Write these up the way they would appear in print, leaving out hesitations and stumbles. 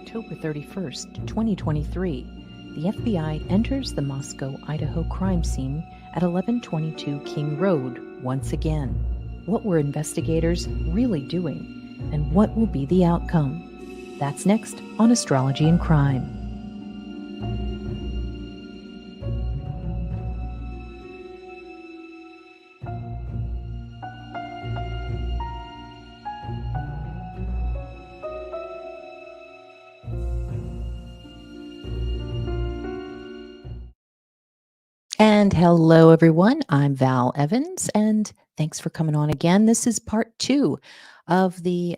October 31st, 2023, the FBI enters the Moscow, Idaho crime scene at 1122 King Road once again. What were investigators really doing, and what will be the outcome? That's next on Astrology and Crime. And hello, everyone. I'm Val Evans, and thanks for coming on again. This is part two of the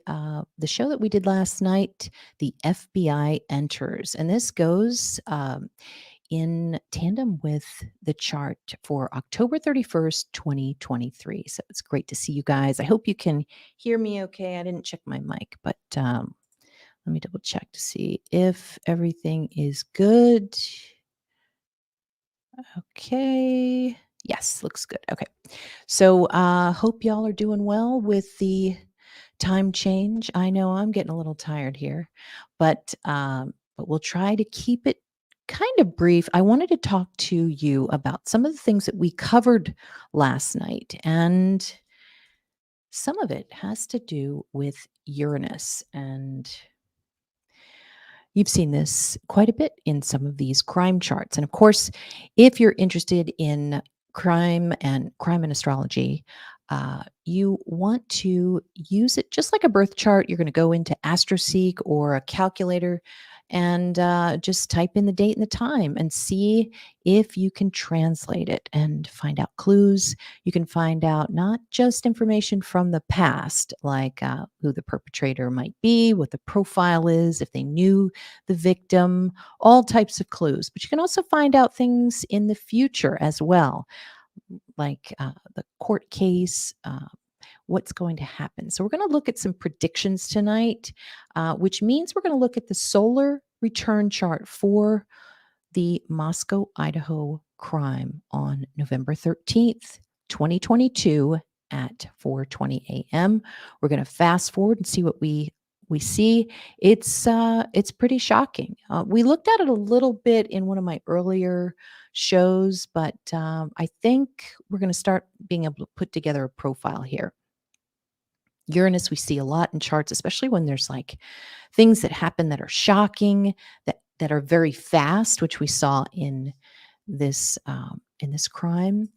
show that we did last night. The FBI enters, and this goes in tandem with the chart for October 31st, 2023. So it's great to see you guys. I hope you can hear me okay. I didn't check my mic, but let me double check to see if everything is good. Okay. Yes, looks good. Okay. So hope y'all are doing well with the time change. I know I'm getting a little tired here, but we'll try to keep it kind of brief. I wanted to talk to you about some of the things that we covered last night, and some of it has to do with Uranus. And you've seen this quite a bit in some of these crime charts. And of course, if you're interested in crime and astrology, you want to use it just like a birth chart. You're going to go into AstroSeek or a calculator and just type in the date and the time and see if you can translate it and find out clues. You can find out not just information from the past, like who the perpetrator might be, what the profile is, if they knew the victim, all types of clues. But you can also find out things in the future as well, like the court case, what's going to happen. So we're going to look at some predictions tonight, which means we're going to look at the solar return chart for the Moscow, Idaho crime on November 13th, 2022 at 4:20 a.m. We're going to fast forward and see what we see. It's pretty shocking. We looked at it a little bit in one of my earlier shows, but I think we're going to start being able to put together a profile here. Uranus, we see a lot in charts, especially when there's like things that happen that are shocking, that are very fast, which we saw in this crime,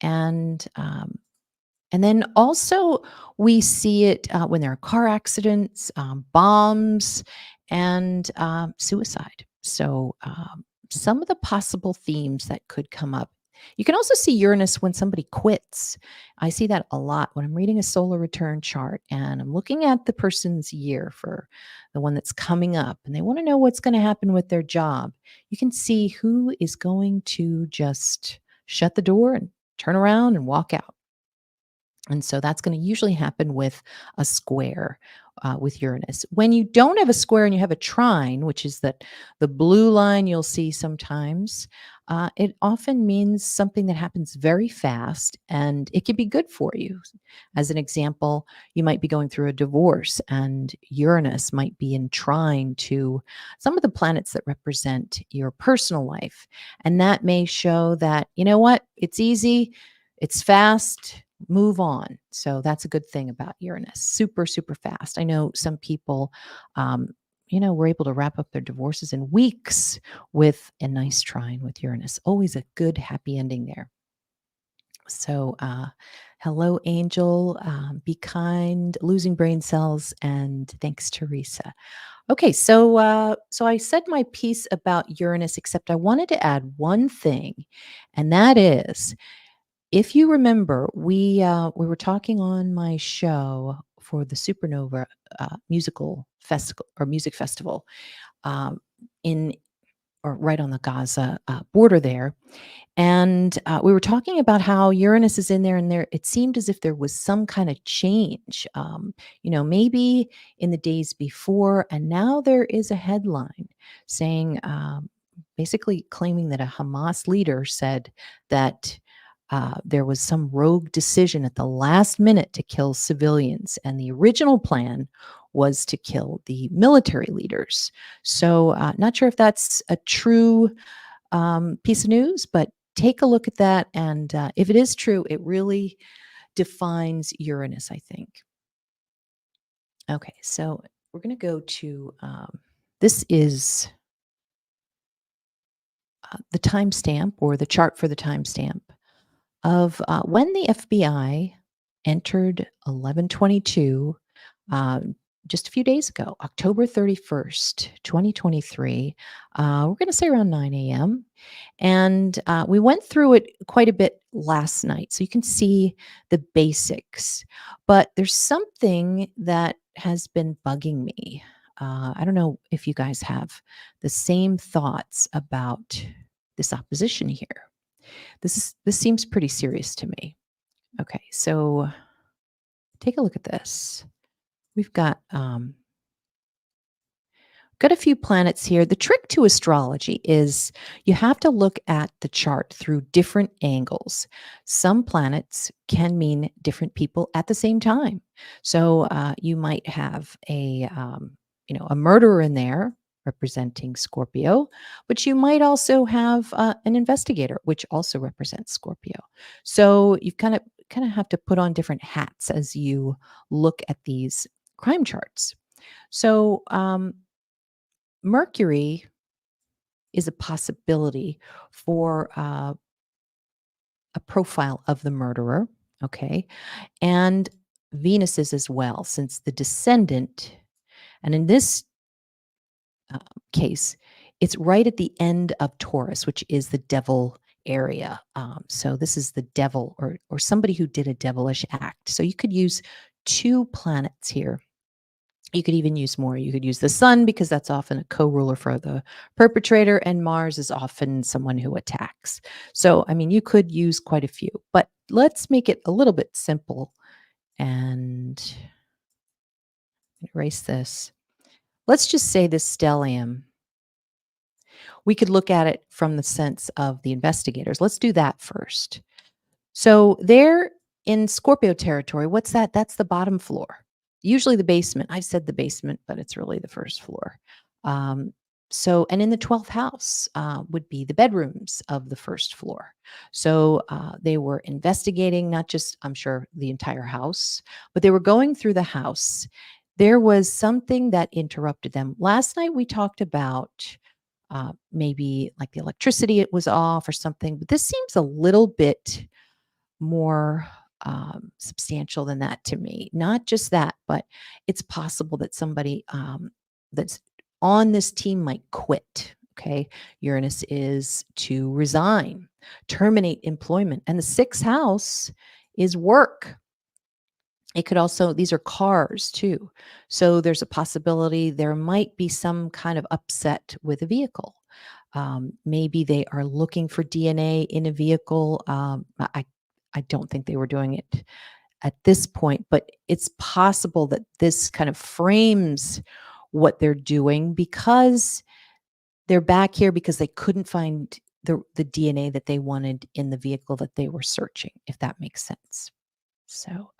and then also we see it when there are car accidents, bombs, and suicide. So some of the possible themes that could come up. You can also see Uranus when somebody quits. I see that a lot when I'm reading a solar return chart and I'm looking at the person's year for the one that's coming up, and they want to know what's going to happen with their job. You can see who is going to just shut the door and turn around and walk out. And so that's going to usually happen with a square with Uranus. When you don't have a square and you have a trine, which is the blue line you'll see sometimes, it often means something that happens very fast and it can be good for you. As an example, you might be going through a divorce and Uranus might be in trine to some of the planets that represent your personal life. And that may show that, you know what, it's easy, it's fast, move on. So that's a good thing about Uranus. Super, super fast. I know some people, were able to wrap up their divorces in weeks with a nice trine with Uranus. Always a good, happy ending there. So, hello, Angel. Be kind, losing brain cells, and thanks, Teresa. Okay, so I said my piece about Uranus, except I wanted to add one thing, and that is, if you remember, we were talking on my show for the Supernova musical festival or music festival um, in or right on the Gaza border there, and we were talking about how Uranus is in there, and there it seemed as if there was some kind of change, maybe in the days before, and now there is a headline saying, basically claiming that a Hamas leader said that there was some rogue decision at the last minute to kill civilians. And the original plan was to kill the military leaders. So, not sure if that's a true piece of news, but take a look at that. And if it is true, it really defines Uranus, I think. Okay, so we're going to go to this is the timestamp or the chart for the timestamp of when the FBI entered 1122 uh, just a few days ago, October 31st, 2023. We're going to say around 9 a.m. And we went through it quite a bit last night. So you can see the basics. But there's something that has been bugging me. I don't know if you guys have the same thoughts about this opposition here. This seems pretty serious to me. Okay, so take a look at this. We've got a few planets here. The trick to astrology is you have to look at the chart through different angles. Some planets can mean different people at the same time. So you might have a murderer in there representing Scorpio, but you might also have an investigator, which also represents Scorpio. So you kind of have to put on different hats as you look at these crime charts. So Mercury is a possibility for a profile of the murderer, okay? And Venus is as well, since the descendant, and in this uh, case, it's right at the end of Taurus, which is the devil area. So this is the devil or somebody who did a devilish act. So you could use two planets here. You could even use more. You could use the sun because that's often a co-ruler for the perpetrator, and Mars is often someone who attacks. So, I mean, you could use quite a few, but let's make it a little bit simple and erase this. Let's just say this stellium. We could look at it from the sense of the investigators. Let's do that first. So they're in Scorpio territory. What's that? That's the bottom floor. Usually the basement. I've said the basement, but it's really the first floor. And in the 12th house would be the bedrooms of the first floor. So they were investigating not just, I'm sure, the entire house, but they were going through the house. There was something that interrupted them. Last night we talked about maybe like the electricity, it was off or something, but this seems a little bit more substantial than that to me. Not just that, but it's possible that somebody that's on this team might quit. Okay. Uranus is to resign, terminate employment. And the sixth house is work. It could also, these are cars too. So there's a possibility there might be some kind of upset with a vehicle. Maybe they are looking for DNA in a vehicle. I don't think they were doing it at this point, but it's possible that this kind of frames what they're doing because they're back here because they couldn't find the DNA that they wanted in the vehicle that they were searching, if that makes sense. So,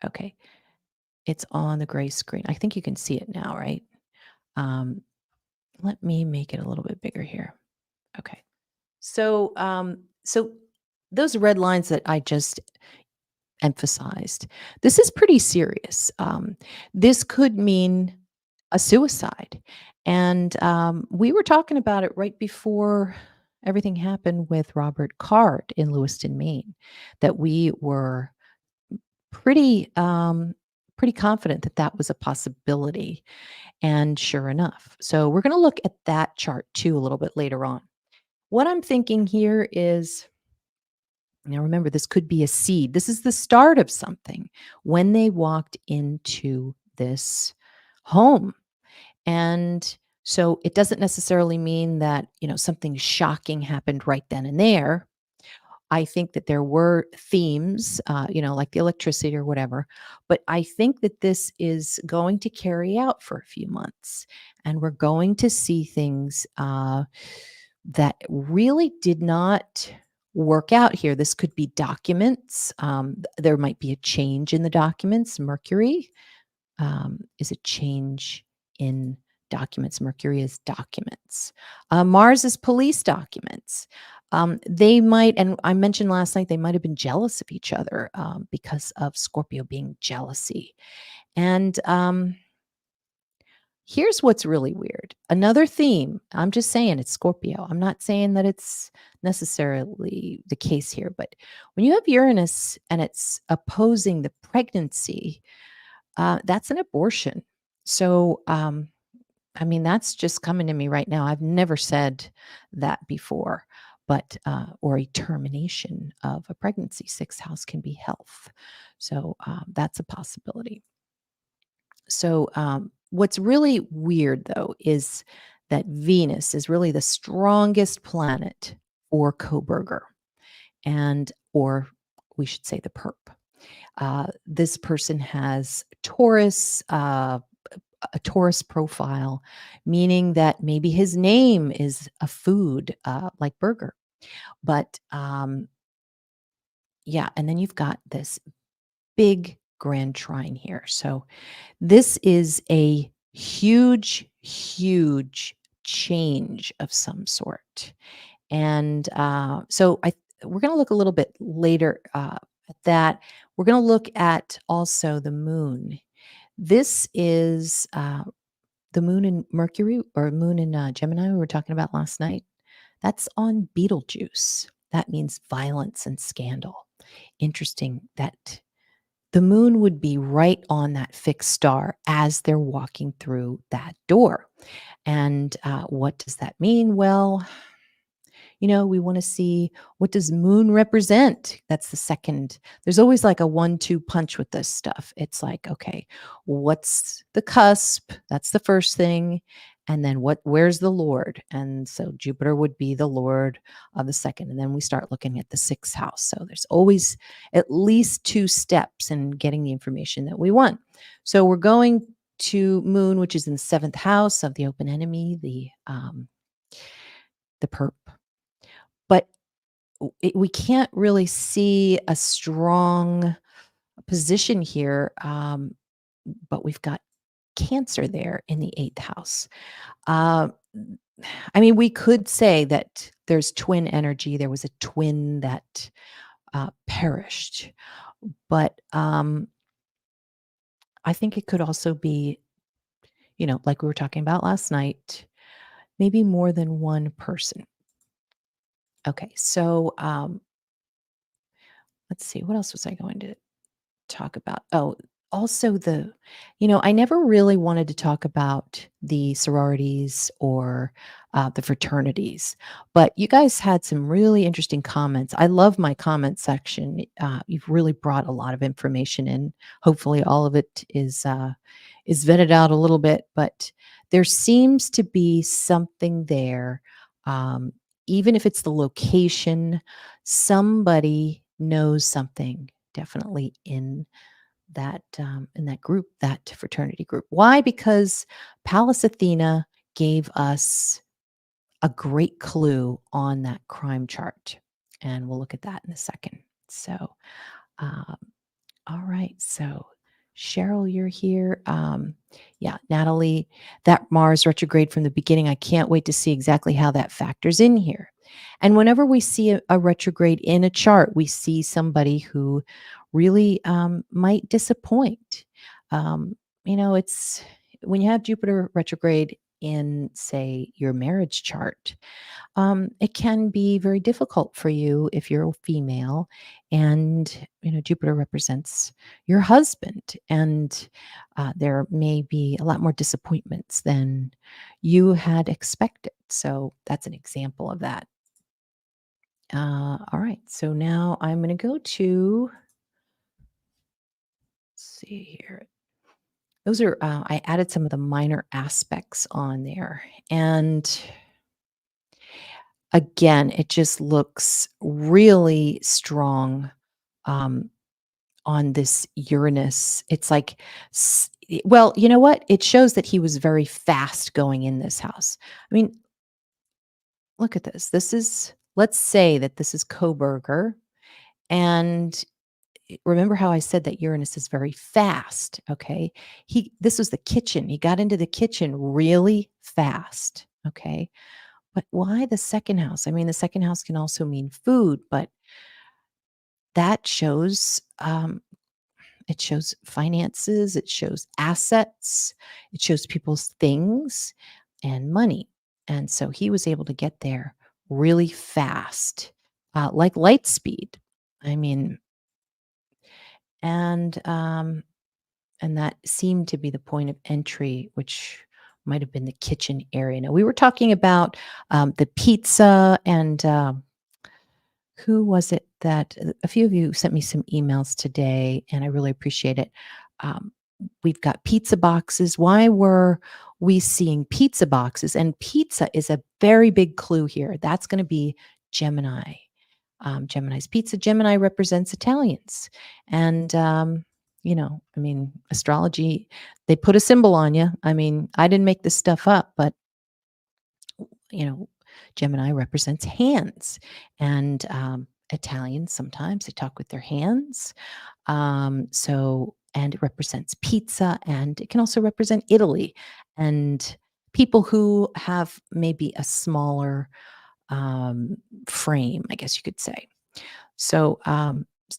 okay, it's on the gray screen. I think you can see it now, right? Um, Let me make it a little bit bigger here. Okay. So those red lines that I just emphasized, this is pretty serious. This could mean a suicide. And we were talking about it right before everything happened with Robert Card in Lewiston, Maine, that we were pretty pretty confident that that was a possibility. And sure enough, so we're going to look at that chart too a little bit later on. What I'm thinking here is, now remember, this could be a seed. This is the start of something when they walked into this home. And so it doesn't necessarily mean that, something shocking happened right then and there. I think that there were themes, like the electricity or whatever, but I think that this is going to carry out for a few months, and we're going to see things that really did not work out here. This could be documents. There might be a change in the documents, Mercury. is a change in documents. Mercury is documents. Mars is police documents. They might, and I mentioned last night, they might have been jealous of each other because of Scorpio being jealousy. And here's what's really weird. Another theme, I'm just saying it's Scorpio. I'm not saying that it's necessarily the case here, but when you have Uranus and it's opposing the pregnancy, that's an abortion. So, I mean, that's just coming to me right now. I've never said that before, but, or a termination of a pregnancy. Sixth house can be health. So, that's a possibility. So, what's really weird though is that Venus is really the strongest planet for Coburger and, or we should say the perp. This person has Taurus, a Taurus profile, meaning that maybe his name is a food like burger. But yeah, and then you've got this big grand trine here. So this is a huge, huge change of some sort. And so we're going to look a little bit later at that. We're going to look at also the moon. This is the moon in Mercury or moon in Gemini we were talking about last night. That's on Betelgeuse. That means violence and scandal. Interesting that the moon would be right on that fixed star as they're walking through that door. And what does that mean? Well, we want to see, what does moon represent? That's the second. There's always like a 1-2 punch with this stuff. It's like, okay, what's the cusp? That's the first thing. And then where's the Lord? And so Jupiter would be the Lord of the second. And then we start looking at the sixth house. So there's always at least 2 steps in getting the information that we want. So we're going to moon, which is in the 7th house of the open enemy, the perp. But we can't really see a strong position here, but we've got Cancer there in the 8th house. Uh, I mean, we could say that there's twin energy. There was a twin that perished, but I think it could also be, like we were talking about last night, maybe more than one person. Okay, so let's see, what else was I going to talk about? Oh, also I never really wanted to talk about the sororities or the fraternities, but you guys had some really interesting comments. I love my comment section. You've really brought a lot of information in. Hopefully, all of it is vetted out a little bit, but there seems to be something there. Um, Even if it's the location, somebody knows something definitely in that group, that fraternity group. Why? Because Pallas Athena gave us a great clue on that crime chart, and we'll look at that in a second. So, um, all right. So, Cheryl, you're here. Yeah, Natalie, that Mars retrograde from the beginning. I can't wait to see exactly how that factors in here. And whenever we see a retrograde in a chart, we see somebody who really might disappoint. It's when you have Jupiter retrograde in, say, your marriage chart, it can be very difficult for you if you're a female and Jupiter represents your husband, and there may be a lot more disappointments than you had expected. So that's an example of that. All right, so now I'm going to go to, let's see here. Those are I added some of the minor aspects on there, and again, it just looks really strong, um, on this Uranus. It's like, well, you know what? It shows that he was very fast going in this house. I mean, look at this. Let's say that this is Coburger, and remember how I said that Uranus is very fast, okay? This was the kitchen. He got into the kitchen really fast, okay? But why the second house? I mean, the second house can also mean food, but that shows it shows finances, it shows assets, it shows people's things and money. And so he was able to get there really fast, like light speed. I mean, and um, and that seemed to be the point of entry, which might have been the kitchen area. Now we were talking about the pizza and who was it that a few of you sent me some emails today, and I really appreciate it. Um, we've got pizza boxes. Why were we seeing pizza boxes? And pizza is a very big clue here. That's going to be Gemini. Gemini's pizza. Gemini represents Italians. And, I mean, astrology, they put a symbol on you. I mean, I didn't make this stuff up, but you know, Gemini represents hands, and Italians sometimes they talk with their hands. And it represents pizza, and it can also represent Italy and people who have maybe a smaller frame, I guess you could say. So,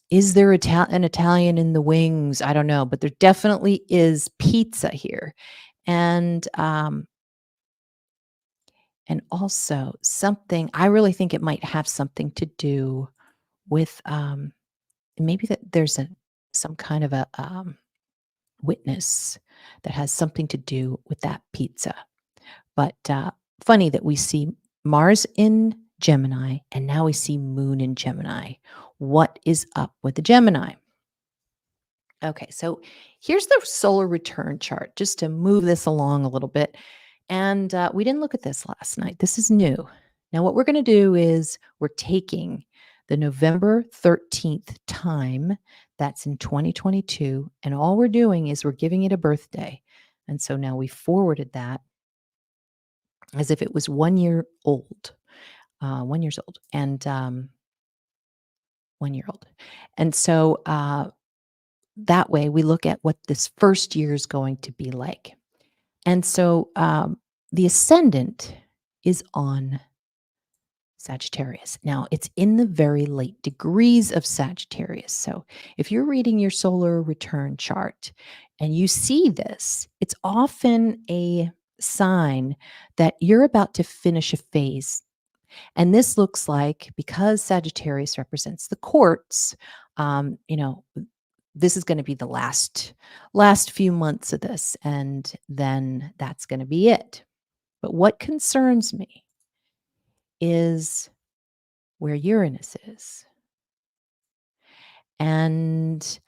is there an Italian in the wings? I don't know, but there definitely is pizza here, and and also something I really think it might have something to do with, maybe that there's some kind of a, witness that has something to do with that pizza. But, funny that we see Mars in Gemini, and now we see Moon in Gemini. What is up with the Gemini? Okay, so here's the solar return chart just to move this along a little bit. And we didn't look at this last night. This is new. Now, what we're going to do is we're taking the November 13th time that's in 2022, and all we're doing is we're giving it a birthday. And so now we forwarded that as if it was 1 year old, 1 years old, and 1 year old. And so that way we look at what this first year is going to be like. And so the ascendant is on Sagittarius. Now, it's in the very late degrees of Sagittarius. So if you're reading your solar return chart and you see this, it's often a sign that you're about to finish a phase. And this looks like, because Sagittarius represents the courts, this is going to be the last few months of this, and then that's going to be it. But what concerns me is where Uranus is. And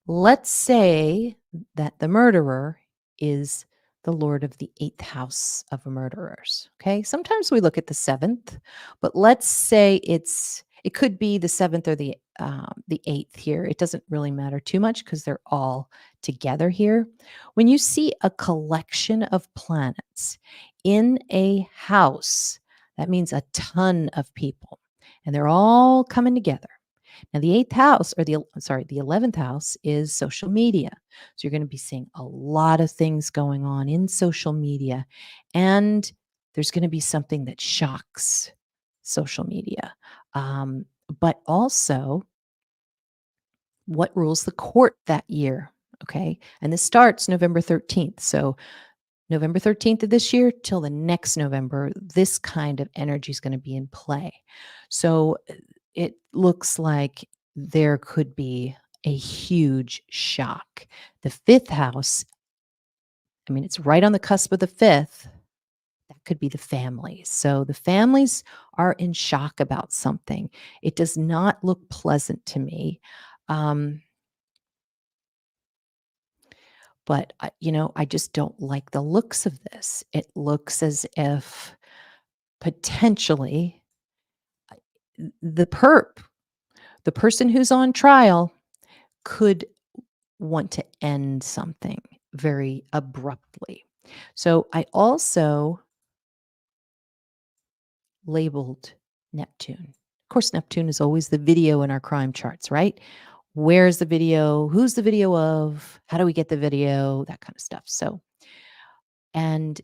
let's say that the murderer is the lord of the eighth house of murderers. Okay. Sometimes we look at the seventh, but let's say it could be the seventh or the eighth here. It doesn't really matter too much because they're all together here. When you see a collection of planets in a house, that means a ton of people, and they're all coming together. Now, the eighth house, or the 11th house is social media. So you're going to be seeing a lot of things going on in social media. And there's going to be something that shocks social media. Um, but also, what rules the court that year? Okay. And this starts November 13th. So November 13th of this year till the next November, this kind of energy is going to be in play. So it looks like there could be a huge shock. The fifth house, I mean, it's right on the cusp of the fifth. That could be the families. So the families are in shock about something. It does not look pleasant to me. Um, but I just don't like the looks of this. It looks as if potentially the perp, the person who's on trial, could want to end something very abruptly. So I also labeled Neptune. Of course, Neptune is always the video in our crime charts, right? Where's the video? Who's the video of? How do we get the video? That kind of stuff. So, and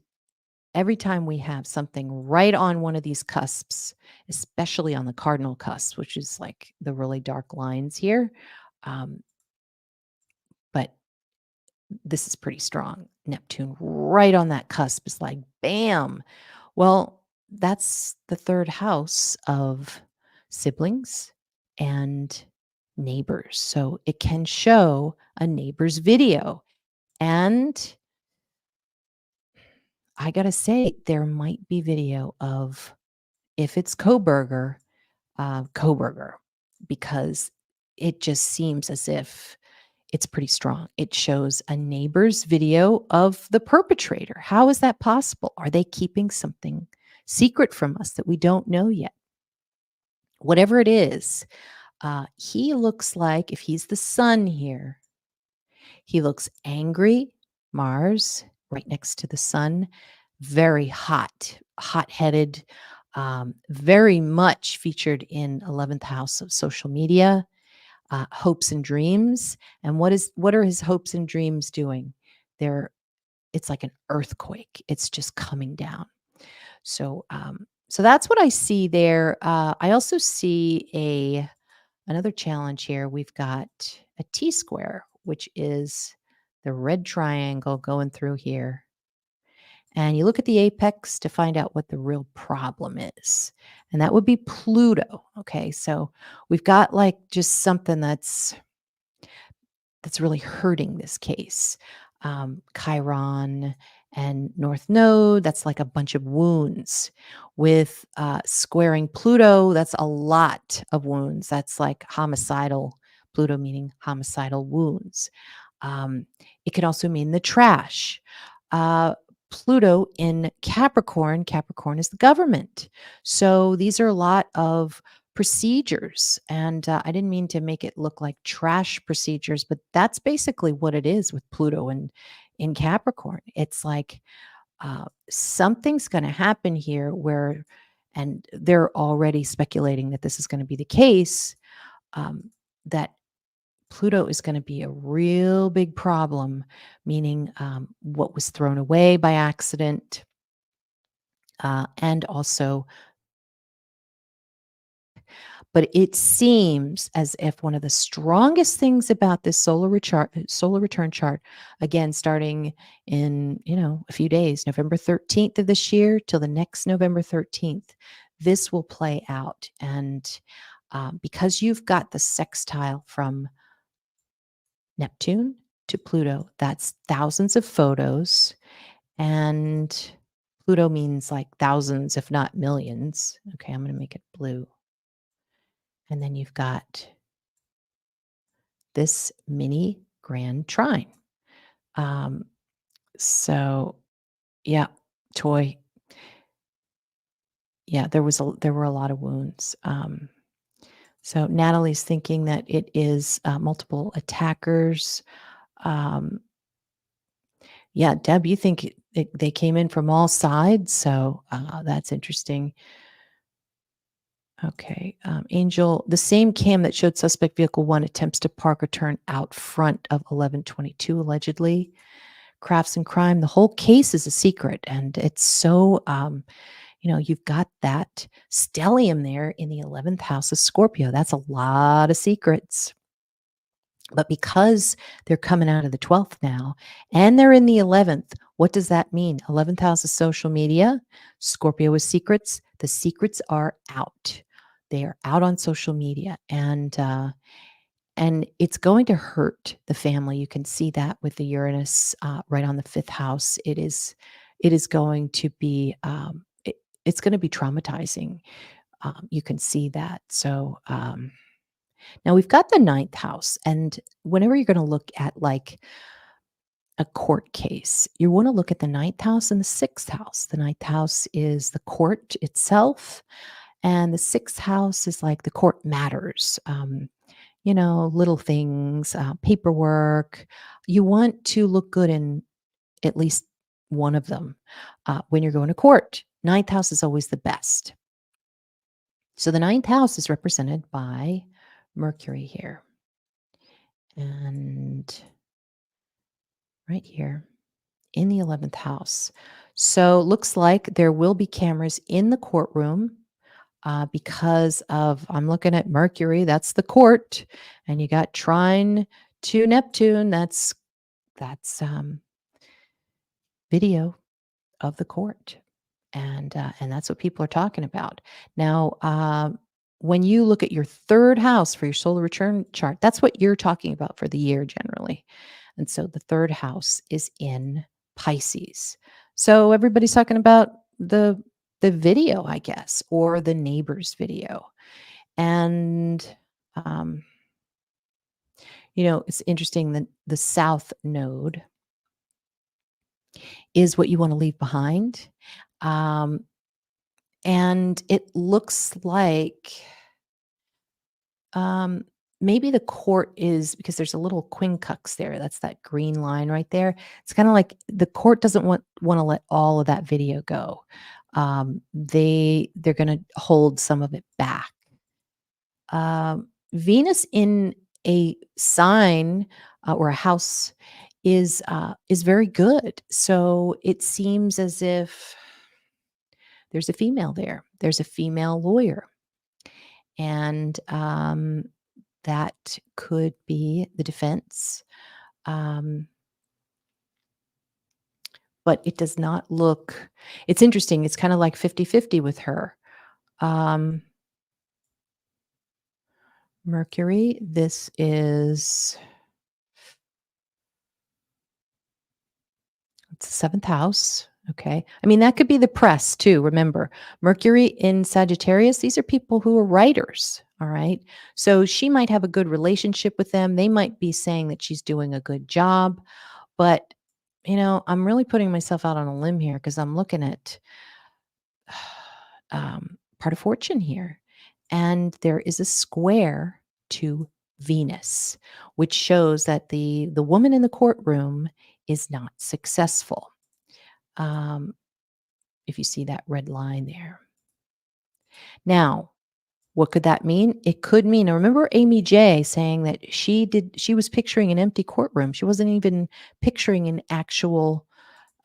every time we have something right on one of these cusps, especially on the cardinal cusp, which is like the really dark lines here, um, but this is pretty strong. Neptune right on that cusp is like bam. Well, that's the third house of siblings and neighbors. So it can show a neighbor's video. And I got to say, there might be video of, if it's Coburger, because it just seems as if it's pretty strong. It shows a neighbor's video of the perpetrator. How is that possible? Are they keeping something secret from us that we don't know yet? Whatever it is, he looks like, if he's the sun here, he looks angry, Mars, right next to the sun, very hot, hot headed, very much featured in 11th house of social media, hopes and dreams. And what are his hopes and dreams doing? They're It's like an earthquake. It's just coming down. So that's what I see there. I also see another challenge here. We've got a T square, which is the red triangle going through here. And you look at the apex to find out what the real problem is. And that would be Pluto. Okay. So we've got like just something that's really hurting this case. Chiron and North Node, that's like a bunch of wounds. With squaring Pluto, that's a lot of wounds. That's like homicidal, Pluto meaning homicidal wounds. Um, it can also mean the trash. Uh, Pluto in Capricorn, Capricorn is the government. So these are a lot of procedures. And I didn't mean to make it look like trash procedures, but that's basically what it is with Pluto in Capricorn. It's like something's going to happen here where, and they're already speculating that this is going to be the case, that Pluto is going to be a real big problem, meaning what was thrown away by accident, and also, but it seems as if one of the strongest things about this solar return chart, again, starting in, a few days, November 13th of this year till the next November 13th, this will play out. And because you've got the sextile from Neptune to Pluto, that's thousands of photos. And Pluto means like thousands, if not millions. Okay, I'm going to make it blue. And then you've got this mini grand trine. Um, so yeah, toy. Yeah, there were a lot of wounds. So Natalie's thinking that it is multiple attackers. Um, yeah, Deb, you think they came in from all sides, so that's interesting. Okay. Angel, the same cam that showed suspect vehicle 1 attempts to park or turn out front of 1122, allegedly. Crafts and crime. The whole case is a secret. And it's so, you've got that stellium there in the 11th house of Scorpio. That's a lot of secrets. But because they're coming out of the 12th now and they're in the 11th, what does that mean? 11th house of social media, Scorpio is secrets. The secrets are out. They are out on social media, and it's going to hurt the family. You can see that with the Uranus right on the 5th house. It is going to be it's going to be traumatizing. You can see that. So now we've got the 9th house, and whenever you're going to look at like a court case, you want to look at the 9th house and the 6th house. The 9th house is the court itself, and the 6th house is like the court matters. Little things, paperwork. You want to look good in at least one of them when you're going to court. 9th house is always the best. So the 9th house is represented by Mercury here. and right here in the 11th house. So looks like there will be cameras in the courtroom because of, I'm looking at Mercury, that's the court, and you got trine to Neptune, that's video of the court. And that's what people are talking about. Now, when you look at your third house for your solar return chart, that's what you're talking about for the year generally. And so the third house is in Pisces. So everybody's talking about the video, I guess, or the neighbor's video. And um, it's interesting that the south node is what you want to leave behind. Um, and it looks like Um, maybe the court is because there's a little quincux there. That's that green line right there. It's kind of like the court doesn't want to let all of that video go. They're going to hold some of it back. Venus in a sign or a house is very good. So it seems as if there's a female there. There's a female lawyer, and that could be the defense. Um, but it does not look, it's interesting. It's kind of like 50-50 with her. Um, Mercury, this is it's the seventh house. Okay. I mean, that could be the press too. Remember, Mercury in Sagittarius, these are people who are writers. All right. So she might have a good relationship with them. They might be saying that she's doing a good job. But, I'm really putting myself out on a limb here because I'm looking at part of fortune here. And there is a square to Venus, which shows that the woman in the courtroom is not successful. Um, if you see that red line there. Now, what could that mean? It could mean, I remember Amy J saying that she was picturing an empty courtroom. She wasn't even picturing an actual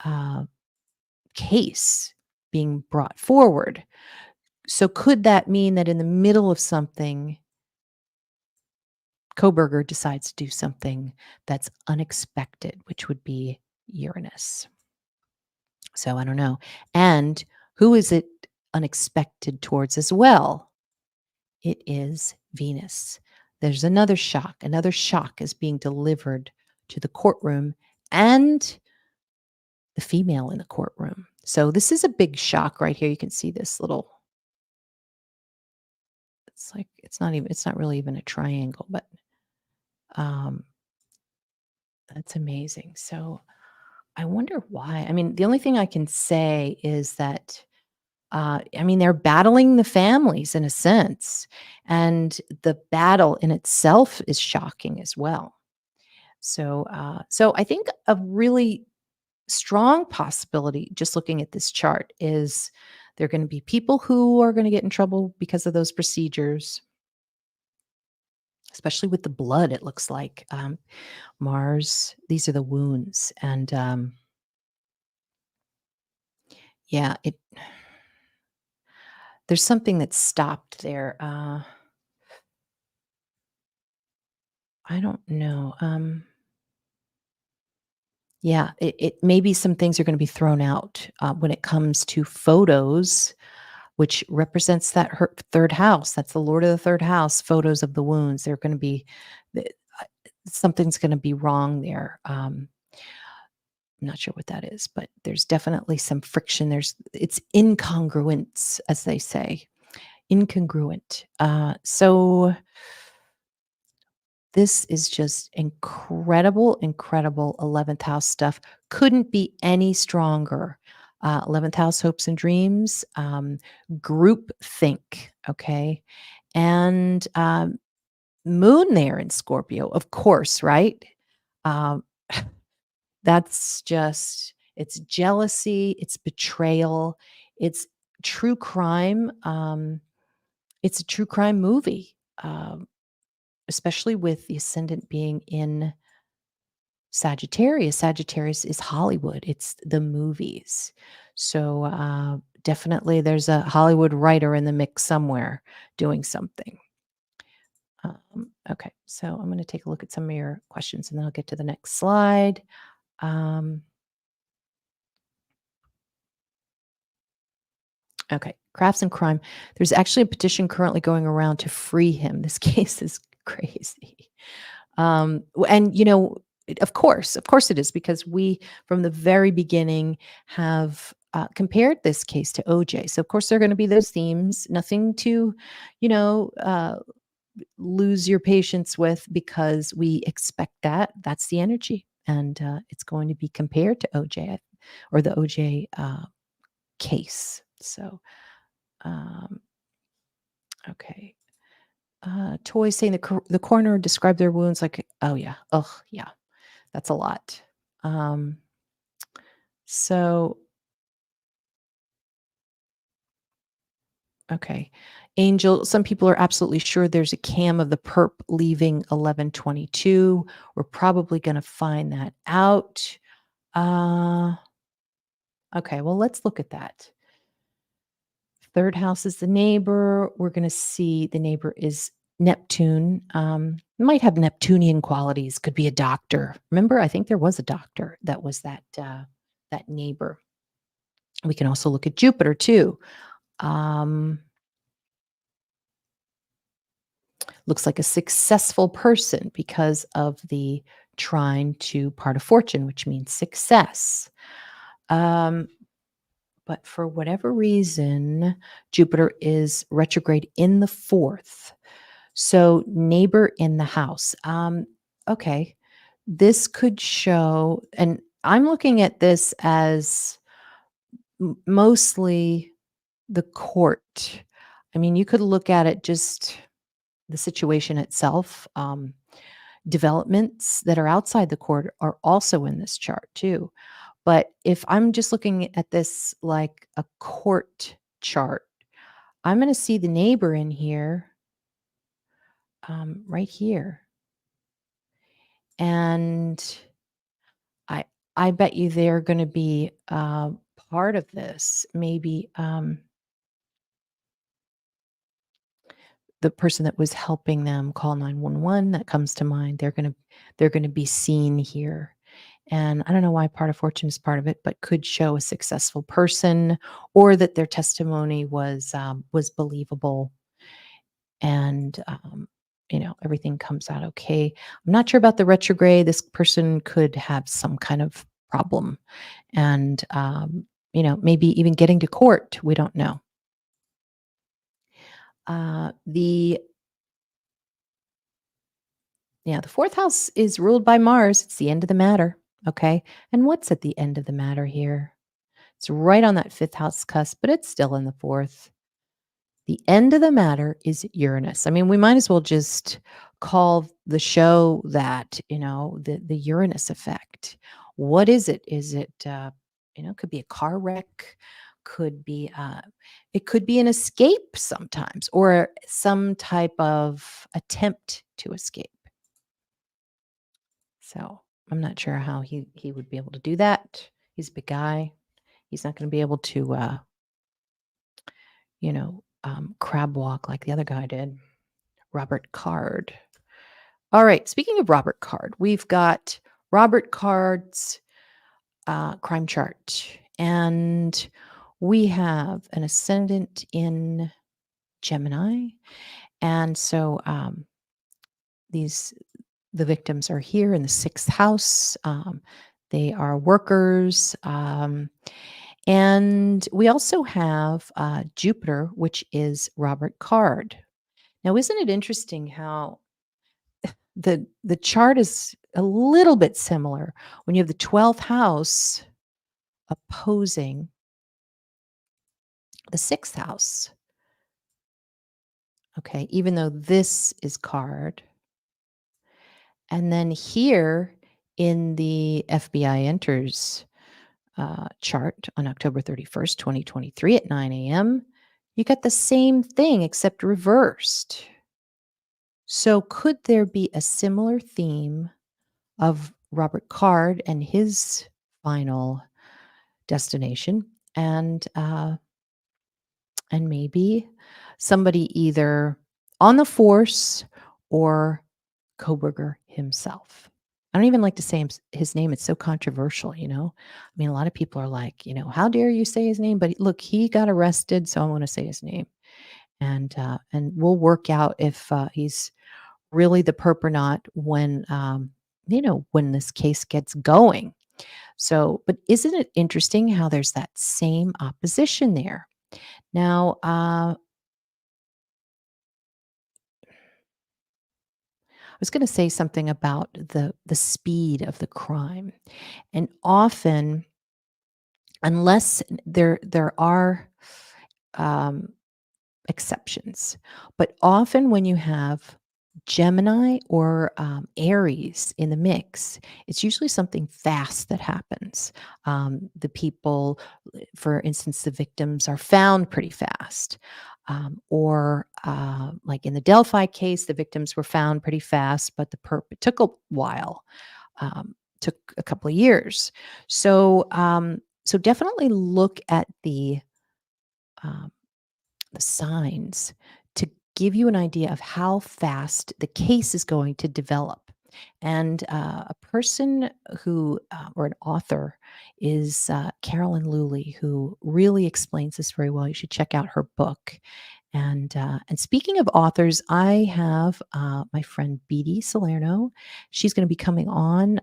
uh, case being brought forward. So could that mean that in the middle of something, Koberger decides to do something that's unexpected, which would be Uranus? So I don't know. And who is it unexpected towards as well? It is Venus. There's another shock. Another shock is being delivered to the courtroom and the female in the courtroom. So this is a big shock right here. You can see this little, it's not really even a triangle, but um, that's amazing. So I wonder why. I mean, the only thing I can say is that, they're battling the families in a sense, and the battle in itself is shocking as well. So I think a really strong possibility, just looking at this chart, is there are going to be people who are going to get in trouble because of those procedures, especially with the blood. It looks like Mars. These are the wounds, and yeah, there's something that stopped there. I don't know. Yeah, it maybe some things are going to be thrown out when it comes to photos, which represents that her third house. That's the Lord of the third house. Photos of the wounds. They're going to be the- uh, something's going to be wrong there. I'm not sure what that is, but there's definitely some friction. It's incongruence, as they say, incongruent. So this is just incredible, incredible 11th house stuff. Couldn't be any stronger. 11th house hopes and dreams, group think, okay? And moon there in Scorpio, of course, right? Um, that's just, it's jealousy, it's betrayal, it's true crime. It's a true crime movie. especially with the ascendant being in Sagittarius. Sagittarius is Hollywood, it's the movies. So, definitely there's a Hollywood writer in the mix somewhere doing something. Okay, so I'm going to take a look at some of your questions and then I'll get to the next slide. Um, okay, crafts and crime. There's actually a petition currently going around to free him. This case is crazy. And of course it is because we, from the very beginning, have compared this case to OJ. So of course there are going to be those themes. Nothing to, you know, lose your patience with because we expect that. That's the energy, and it's going to be compared to OJ or the OJ case. So, um, okay. Toy saying the coroner described their wounds like, oh yeah, oh yeah, that's a lot. Um, so okay, Angel. Some people are absolutely sure there's a cam of the perp leaving 11:22. We're probably going to find that out. Uh, okay, well let's look at that. Third house is the neighbor. We're going to see the neighbor is Neptune. Might have Neptunian qualities. Could be a doctor. Remember, I think there was a doctor that was that neighbor. We can also look at Jupiter too. Um, looks like a successful person because of the trine to part of fortune, which means success. Um, but for whatever reason, Jupiter is retrograde in the fourth. So, neighbor in the house. Okay. This could show, and I'm looking at this as mostly the court. I mean, you could look at it just the situation itself. Developments that are outside the court are also in this chart too. But if I'm just looking at this like a court chart, I'm going to see the neighbor in here, right here. And I I bet you they're going to be part of this. Maybe the person that was helping them call 911, that comes to mind. They're going to be seen here. And I don't know why part of fortune is part of it, but could show a successful person or that their testimony was believable, and everything comes out okay. I'm not sure about the retrograde. This person could have some kind of problem, and maybe even getting to court. We don't know. The Yeah, the fourth house is ruled by Mars. It's the end of the matter. Okay. And what's at the end of the matter here? It's right on that fifth house cusp, but it's still in the fourth. The end of the matter is Uranus. I mean, we might as well just call the show that, the Uranus effect. What is it? Is it, could be a car wreck, could be, it could be an escape sometimes, or some type of attempt to escape. So I'm not sure how he would be able to do that. He's a big guy. He's not going to be able to, crab walk like the other guy did. Robert Card. All right. Speaking of Robert Card, we've got Robert Card's crime chart, and we have an ascendant in Gemini, and so the victims are here in the sixth house. They are workers. And we also have Jupiter, which is Robert Card. Now, isn't it interesting how the chart is a little bit similar when you have the 12th house opposing the sixth house? Okay, even though this is Card. And then here in the FBI enters chart on October 31st, 2023 at 9 a.m., you got the same thing except reversed. So, could there be a similar theme of Robert Card and his final destination? And maybe somebody either on the force or Koberger himself. I don't even like to say his name. It's so controversial, you know? I mean, a lot of people are like, how dare you say his name? But look, he got arrested, so I want to say his name. And we'll work out if he's really the perp or not when this case gets going. So, but isn't it interesting how there's that same opposition there? Now, I was going to say something about the speed of the crime, and often, unless there are um, exceptions, but often when you have Gemini or Aries in the mix, it's usually something fast that happens. The people, for instance, the victims are found pretty fast. Or like in the Delphi case, the victims were found pretty fast, but it took a while, took a couple of years. So definitely look at um, the signs to give you an idea of how fast the case is going to develop. And a person or an author, is Carolyn Lulie, who really explains this very well. You should check out her book. And speaking of authors, I have my friend Beatty Salerno. She's going to be coming on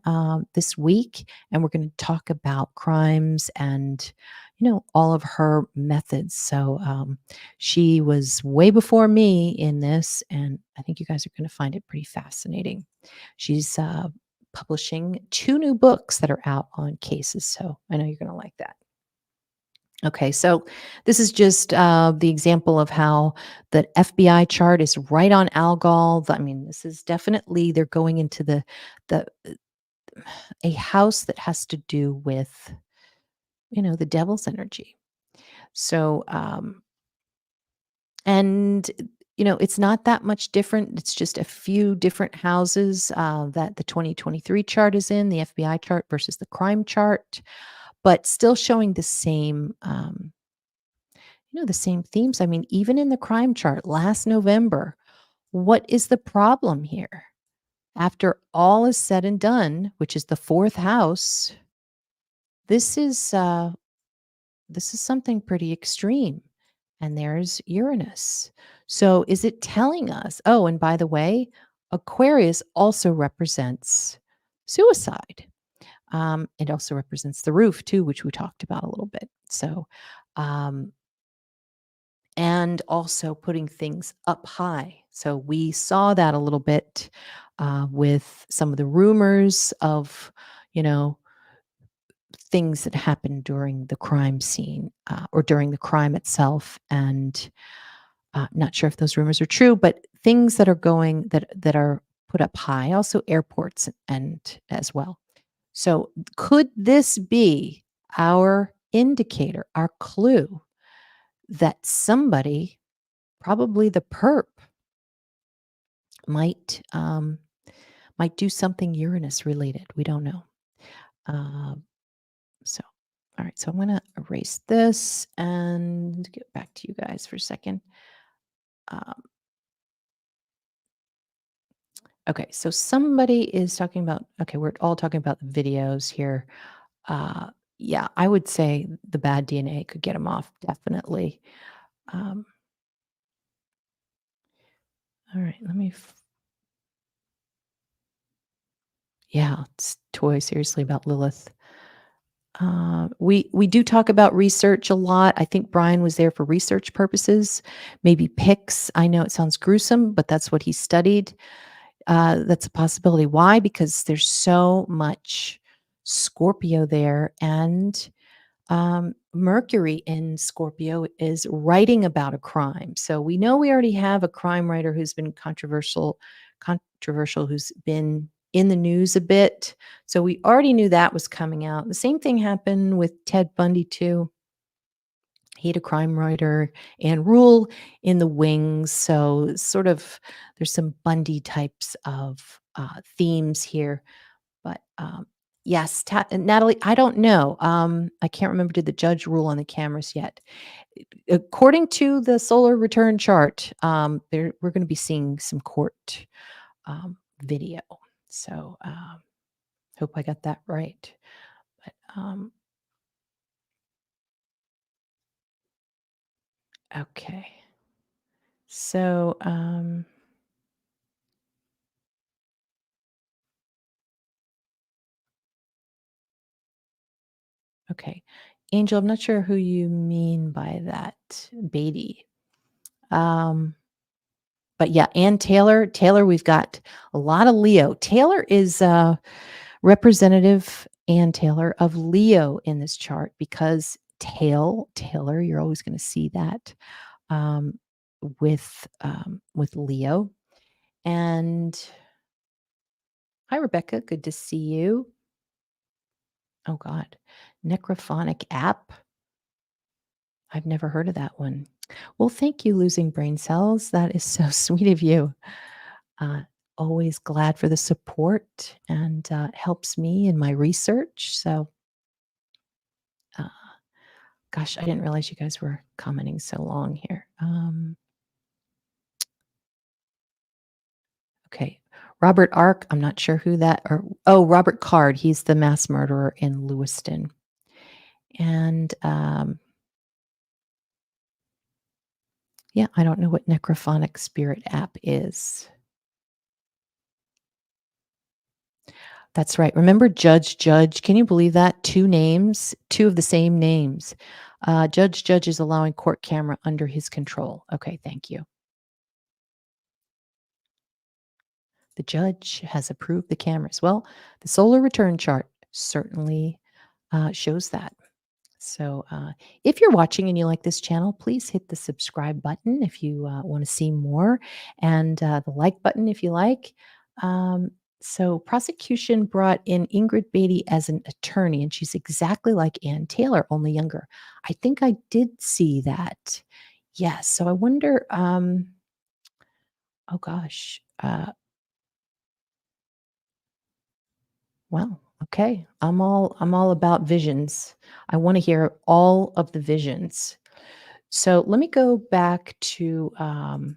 this week, and we're going to talk about crimes and all of her methods. So she was way before me in this, and I think you guys are going to find it pretty fascinating. She's publishing 2 new books that are out on cases, so I know you're going to like that. Okay, so this is just the example of how the FBI chart is right on Algol. I mean, this is definitely, they're going into the a house that has to do with the devil's energy. So and it's not that much different. It's just a few different houses that the 2023 chart is in, the FBI chart versus the crime chart, but still showing the same themes. I mean, even in the crime chart last November, what is the problem here? After all is said and done, which is the fourth house, this is something pretty extreme. And there's Uranus. So is it telling us? Oh, and by the way, Aquarius also represents suicide. It also represents the roof too, which we talked about a little bit. So um, and also putting things up high. So we saw that a little bit with some of the rumors of, you know, things that happened during the crime scene or during the crime itself. And not sure if those rumors are true, but things that are going that are put up high, also airports and as well. So could this be our indicator, our clue that somebody, probably the perp, might might do something Uranus related? We don't know. Um, so, all right. So I'm going to erase this and get back to you guys for a second. Um, okay. So somebody is talking about. Okay, we're all talking about the videos here. Uh, yeah, I would say the bad DNA could get him off, definitely. Um, all right. Yeah, it's toy seriously about Lilith. We do talk about research a lot. I think Brian was there for research purposes, maybe pics. I know it sounds gruesome, but that's what he studied. That's a possibility. Why? Because there's so much Scorpio there, and Mercury in Scorpio is writing about a crime. So we know we already have a crime writer who's been controversial, who's been in the news a bit. So we already knew that was coming out. The same thing happened with Ted Bundy too. hate a crime writer and rule in the wings. So, sort of, there's some Bundy types of themes here. But yes, Natalie, I don't know. I can't remember. Did the judge rule on the cameras yet? According to the solar return chart, we're going to be seeing some court video. So, hope I got that right. But okay. So, okay. Angel, I'm not sure who you mean by that, Beatty. Um, but yeah, Ann Taylor. Taylor, we've got a lot of Leo. Taylor is Representative Ann Taylor of Leo in this chart because Taylor, you're always going to see that um, with Leo. And hi, Rebecca. Good to see you. Oh God, necrophonic app. I've never heard of that one. Well, thank you, Losing Brain Cells. That is so sweet of you. Uh, Always glad for the support and helps me in my research. So, uh, gosh, I didn't realize you guys were commenting so long here. Okay. Robert Ark, I'm not sure who that or oh, Robert Card, he's the mass murderer in Lewiston. And yeah, I don't know what necrophonic spirit app is. That's right. Remember Judge Judge? Can you believe that? Two names, two of the same names. Judge Judge is allowing court camera under his control. Okay, thank you. The judge has approved the cameras. Well, the solar return chart certainly shows that. So, if you're watching and you like this channel, please hit the subscribe button if you want to see more, and the like button if you like. Um, so, prosecution brought in Ingrid Beatty as an attorney, and she's exactly like Ann Taylor, only younger. I think I did see that. Yes. So, I wonder. Oh gosh. Well, okay. I'm all about visions. I want to hear all of the visions. So let me go back to that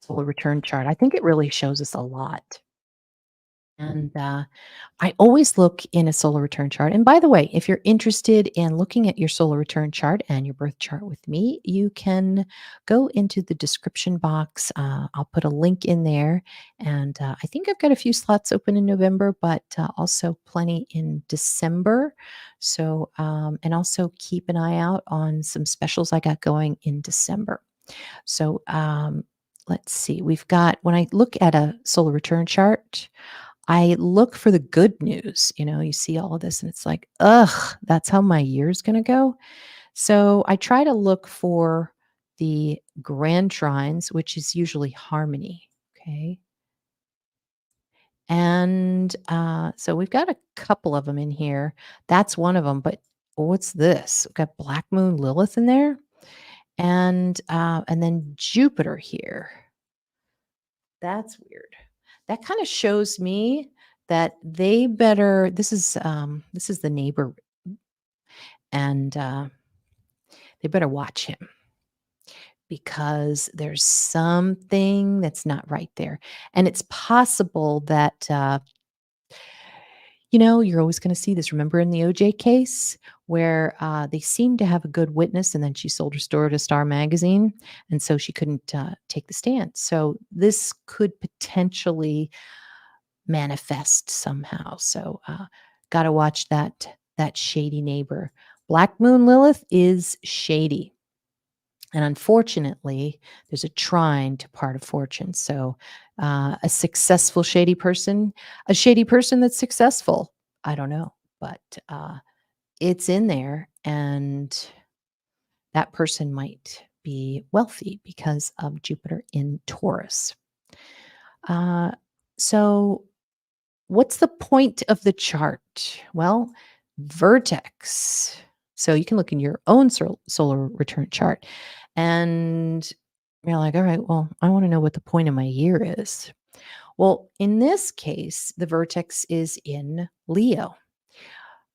solar return chart. I think it really shows us a lot. And I always look in a solar return chart. And by the way, if you're interested in looking at your solar return chart and your birth chart with me, you can go into the description box. I'll put a link in there. And I think I've got a few slots open in November, but also plenty in December. So, and also keep an eye out on some specials I got going in December. So, let's see. We've got, when I look at a solar return chart, I look for the good news. You see all of this and it's like, ugh, that's how my year's going to go. So I try to look for the grand trines, which is usually harmony. Okay. And so we've got a couple of them in here. That's one of them. But what's this? We've got Black Moon Lilith in there, and then Jupiter here. That's weird. That kind of shows me that they better. This is the neighbor, and they better watch him because there's something that's not right there, and it's possible that you're always going to see this. Remember in the OJ case where they seemed to have a good witness, and then she sold her store to Star Magazine, and so she couldn't take the stand. So this could potentially manifest somehow. So got to watch that shady neighbor. Black Moon Lilith is shady. And unfortunately, there's a trine to part of fortune. So a successful shady person, a shady person that's successful, I don't know, but it's in there. And that person might be wealthy because of Jupiter in Taurus. Uh, so what's the point of the chart? Well, vertex. So you can look in your own solar return chart and you're like, all right, well, I want to know what the point of my year is. Well, in this case, the vertex is in Leo.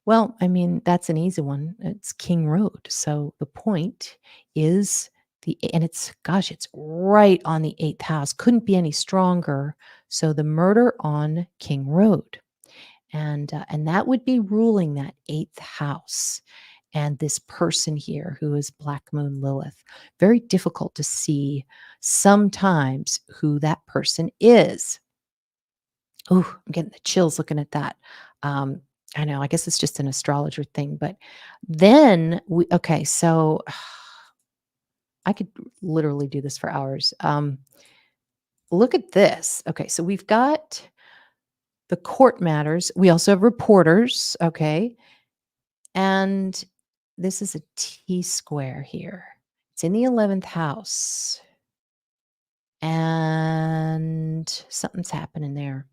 Well, I mean, that's an easy one. It's King Road. So the point is and it's, gosh, it's right on the eighth house. Couldn't be any stronger. So the murder on King Road. And that would be ruling that eighth house. And this person here who is Black Moon Lilith, very difficult to see sometimes who that person is. Oh, I'm getting the chills looking at that. Um, I know, I guess it's just an astrologer thing, but then okay, so I could literally do this for hours. Look at this. Okay, so we've got the court matters. We also have reporters, okay? And this is a T square here. It's in the 11th house. And something's happening there.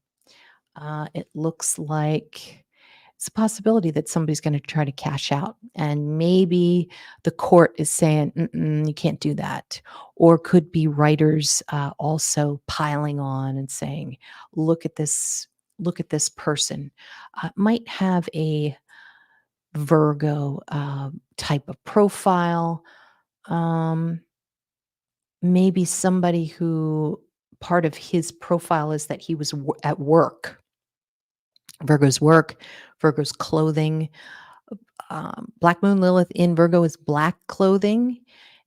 It looks like it's a possibility that somebody's going to try to cash out, and maybe the court is saying, "Mm-mm, you can't do that," or could be writers also piling on and saying, look at this person." Might have a Virgo type of profile. Um, Maybe somebody who part of his profile is that he was at work. Virgo's work, Virgo's clothing. Black Moon Lilith in Virgo is black clothing,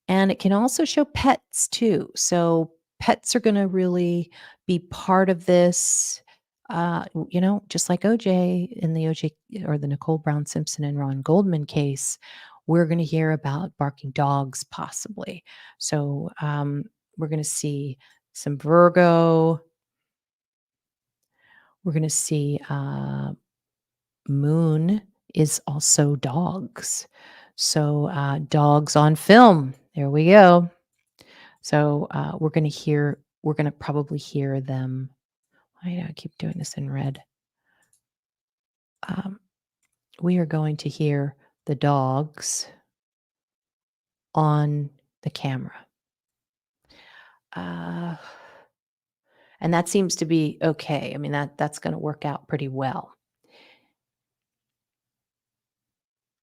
and it can also show pets too. So pets are going to really be part of this. Just like OJ in the OJ or the Nicole Brown Simpson and Ron Goldman case, we're going to hear about barking dogs possibly. So we're going to see some Virgo. We're going to see Moon is also dogs. So, dogs on film. There we go. So, we're going to probably hear them. Why do I keep doing this in red? Um, we are going to hear the dogs on the camera. Uh, and that seems to be okay. I mean, that's going to work out pretty well.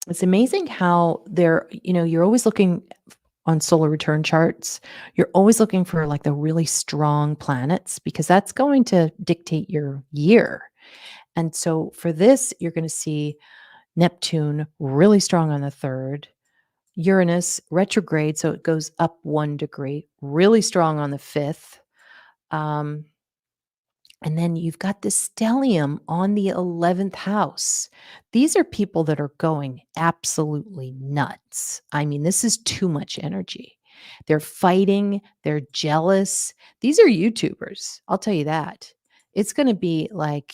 It's amazing how you're always looking on solar return charts. You're always looking for like the really strong planets because that's going to dictate your year. And so for this, you're going to see Neptune really strong on the third, Uranus retrograde. So it goes up 1 degree, really strong on the fifth. Um, And then you've got the stellium on the 11th house. These are people that are going absolutely nuts. I mean, this is too much energy. They're fighting, they're jealous. These are YouTubers. I'll tell you that. It's going to be like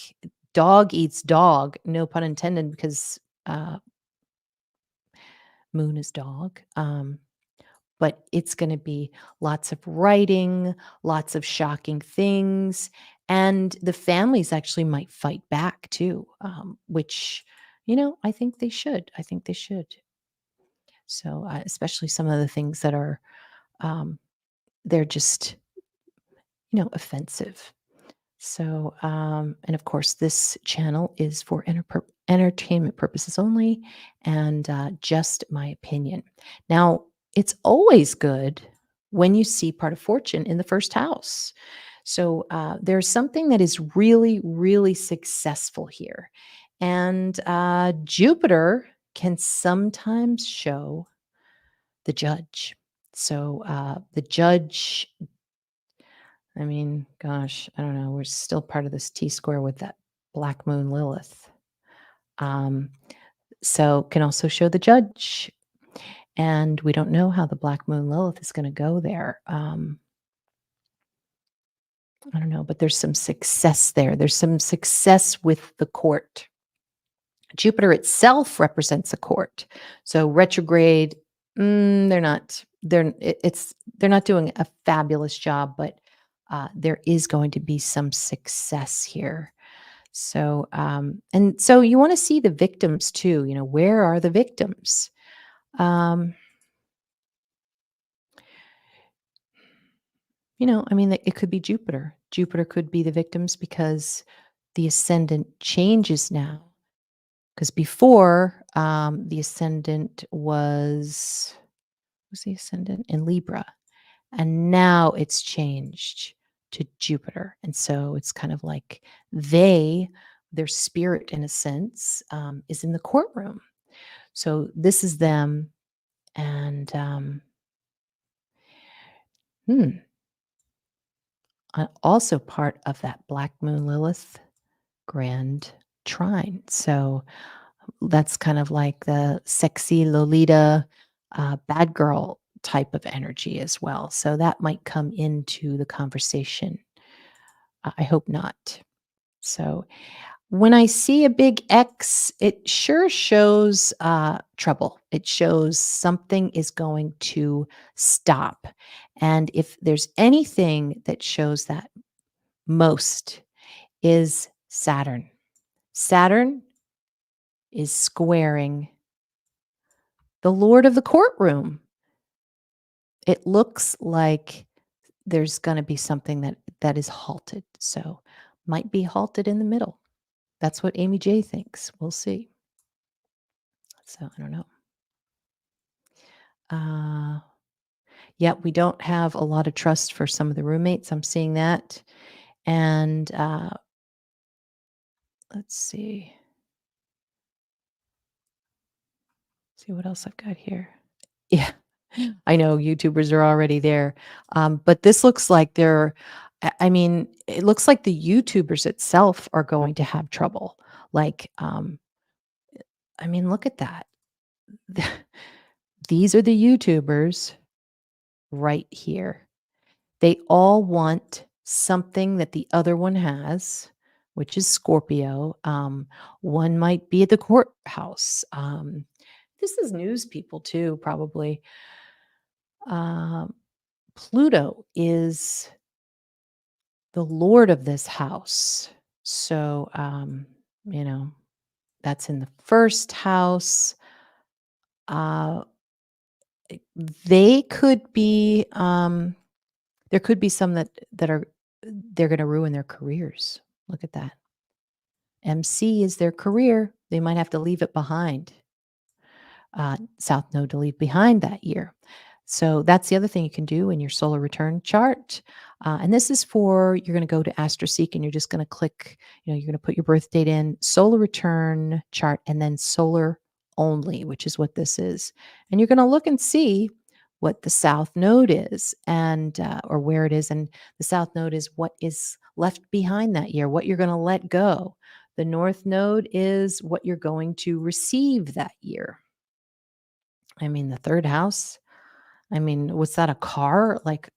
dog eats dog, no pun intended, because uh, moon is dog. But it's going to be lots of writing, lots of shocking things, and the families actually might fight back too, which I think they should. I think they should. So, especially some of the things that are um, they're just offensive. So, and of course, this channel is for entertainment purposes only and just my opinion. Now, it's always good when you see part of fortune in the first house. So, there's something that is really, really successful here. And Jupiter can sometimes show the judge. So, the judge, I mean, gosh, I don't know. We're still part of this T square with that Black Moon Lilith. Um, so can also show the judge. And we don't know how the Black Moon Lilith is going to go there. I don't know, but there's some success there. There's some success with the court. Jupiter itself represents a court. So retrograde, they're not doing a fabulous job, but there is going to be some success here. So, and so you want to see the victims too. Where are the victims? Um, I mean, it could be Jupiter. Jupiter could be the victims because the ascendant changes now. Because before, the ascendant was the ascendant in Libra, and now it's changed to Jupiter, and so it's kind of like their spirit, in a sense, is in the courtroom. So this is them, and hmm, also part of that Black Moon Lilith grand trine. So that's kind of like the sexy Lolita, bad girl type of energy as well. So that might come into the conversation. I hope not. So when I see a big X, it sure shows trouble. It shows something is going to stop. And if there's anything that shows that most, is Saturn. Saturn is squaring the Lord of the courtroom. It looks like there's going to be something that is halted. So might be halted in the middle. That's what Amy J thinks. We'll see. So I don't know. Uh, yeah, we don't have a lot of trust for some of the roommates. I'm seeing that. And let's see. See what else I've got here. Yeah, I know YouTubers are already there. But this looks like I mean, it looks like the YouTubers itself are going to have trouble. Like, I mean, look at that. These are the YouTubers right here. They all want something that the other one has, which is Scorpio. One might be at the courthouse. This is news people too, probably. Um, Pluto is the lord of this house. So, you know, that's in the first house. Uh, they could be, there could be some that are, they're going to ruin their careers. Look at that. MC is their career. They might have to leave it behind. South node to leave behind that year. So that's the other thing you can do in your solar return chart. And this is for, you're going to go to AstroSeek and you're just going to click, you're going to put your birth date in, solar return chart, and then solar only, which is what this is. And you're going to look and see what the south node is and or where it is. And the south node is what is left behind that year, what you're going to let go. The north node is what you're going to receive that year. I mean, the third house, I mean, was that a car? Like,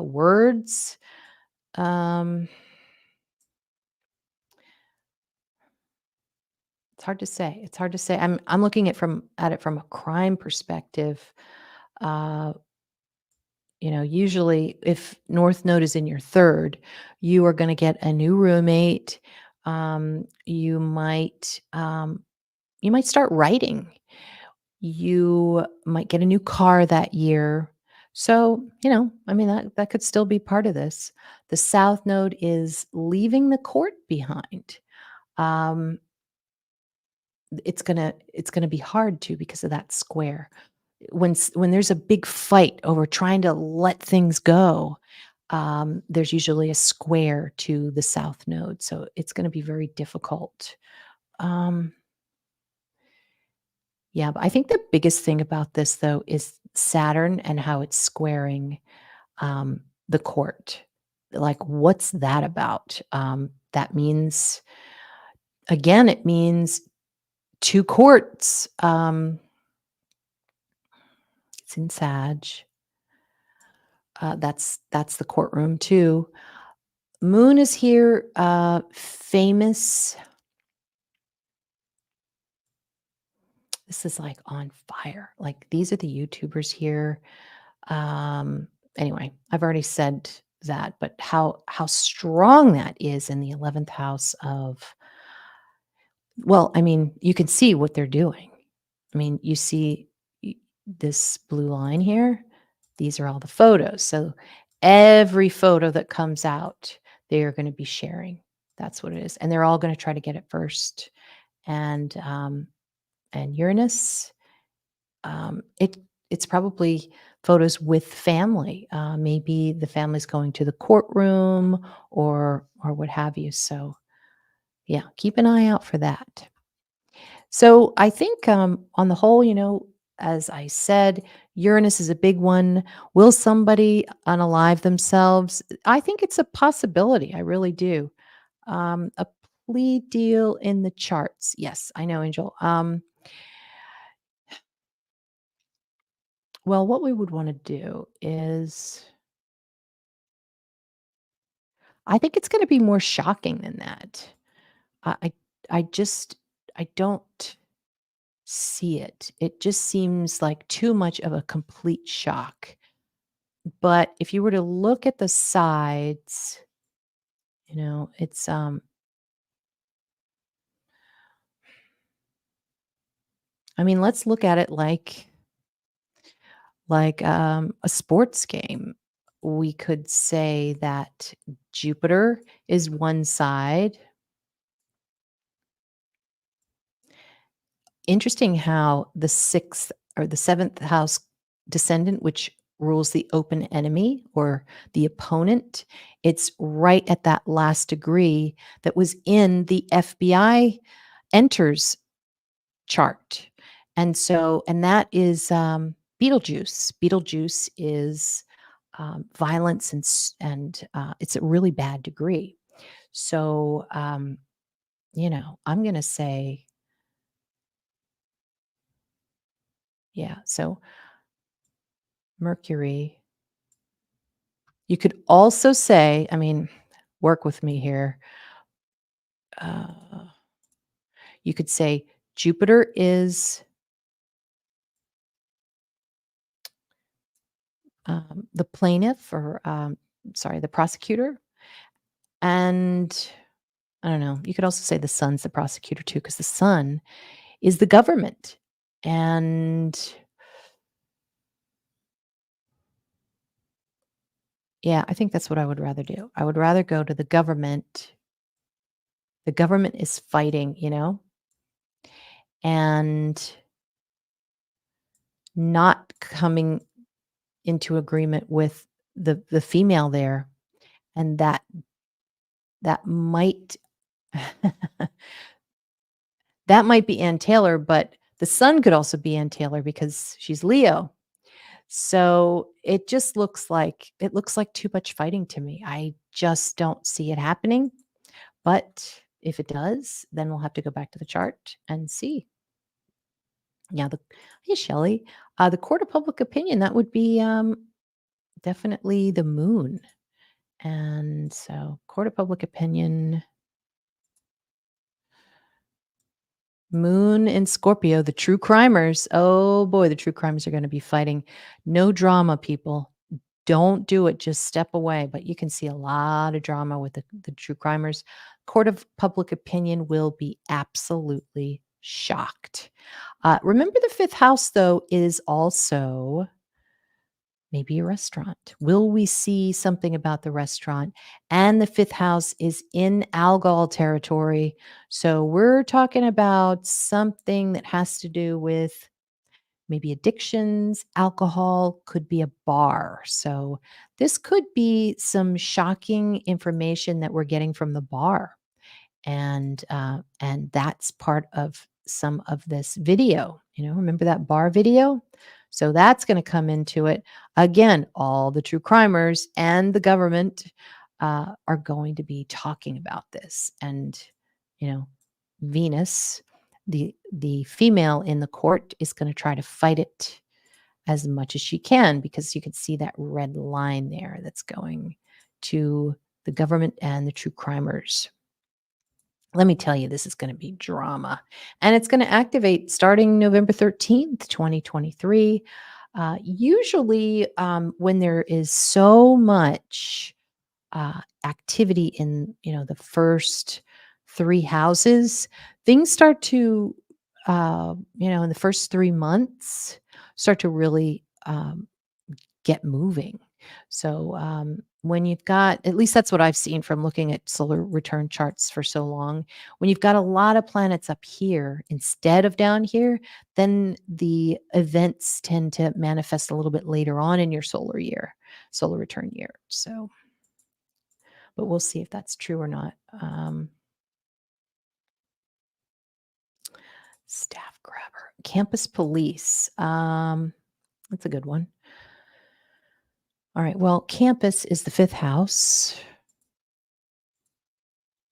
words? Um, it's hard to say. It's hard to say. I'm looking at it from a crime perspective. Uh, usually if North Node is in your third, you are going to get a new roommate. You might start writing. You might get a new car that year. So, I mean, that could still be part of this. The South Node is leaving the court behind. Um, it's gonna be hard to because of that square. When there's a big fight over trying to let things go, there's usually a square to the South Node. So it's gonna be very difficult. Um, Yeah, but I think the biggest thing about this, though, is Saturn and how it's squaring the court. Like, what's that about? That means, again, it means two courts. It's in Sag. That's the courtroom too. Moon is here. Famous. This is like on fire. Like these are the YouTubers here. Um, anyway, I've already said that, but how strong that is in the 11th house of, well, I mean, you can see what they're doing. I mean, you see this blue line here, these are all the photos. So every photo that comes out, they are going to be sharing. That's what it is. And they're all going to try to get it first. And Uranus, it's probably photos with family. Maybe the family's going to the courtroom or what have you. So yeah, keep an eye out for that. So I think on the whole, as I said, Uranus is a big one. Will somebody unalive themselves? I think it's a possibility. I really do. A plea deal in the charts. Yes, I know, Angel. Well, what we would want to do is, I think it's going to be more shocking than that. I, I, I just, I don't see it. It just seems like too much of a complete shock. But if you were to look at the sides, it's I mean, let's look at it like a sports game. We could say that Jupiter is one side. Interesting how the 6th or the 7th house descendant, which rules the open enemy or the opponent, it's right at that last degree that was in the FBI enters chart. And that is Beetlejuice. Beetlejuice is violence and it's a really bad degree. So, I'm going to say, yeah. So Mercury. You could also say, I mean, work with me here. Uh, you could say Jupiter is the plaintiff or, sorry, the prosecutor. And I don't know. You could also say the sun's the prosecutor too, because the sun is the government. And yeah, I think that's what I would rather do. I would rather go to the government. The government is fighting, and not coming into agreement with the female there, and that might that might be Ann Taylor, but the sun could also be Ann Taylor because she's Leo. So it looks like too much fighting to me. I just don't see it happening. But if it does, then we'll have to go back to the chart and see. Yeah, hey Shelley, the court of public opinion, that would be definitely the moon. And so court of public opinion, moon in Scorpio, the true crimers. Oh boy, the true crimers are going to be fighting. No drama, people. Don't do it. Just step away. But you can see a lot of drama with the true crimers. Court of public opinion will be absolutely shocked. Remember, the fifth house, though, is also maybe a restaurant. Will we see something about the restaurant? And the fifth house is in Algol territory. So we're talking about something that has to do with maybe addictions, alcohol, could be a bar. So this could be some shocking information that we're getting from the bar. And that's part of some of this video. Remember that bar video? So that's going to come into it. Again, all the true crimers and the government are going to be talking about this. And, you know, Venus, the female in the court, is going to try to fight it as much as she can, because you can see that red line there that's going to the government and the true crimers. Let me tell you, this is going to be drama. And it's going to activate starting November 13th, 2023. Usually, when there is so much activity in the first three houses, things start to in the first 3 months start to really get moving. So, when you've got, at least that's what I've seen from looking at solar return charts for so long, when you've got a lot of planets up here instead of down here, then the events tend to manifest a little bit later on in your solar return year. So, but we'll see if that's true or not. Staff grabber, campus police. That's a good one. All right. Well, campus is the fifth house.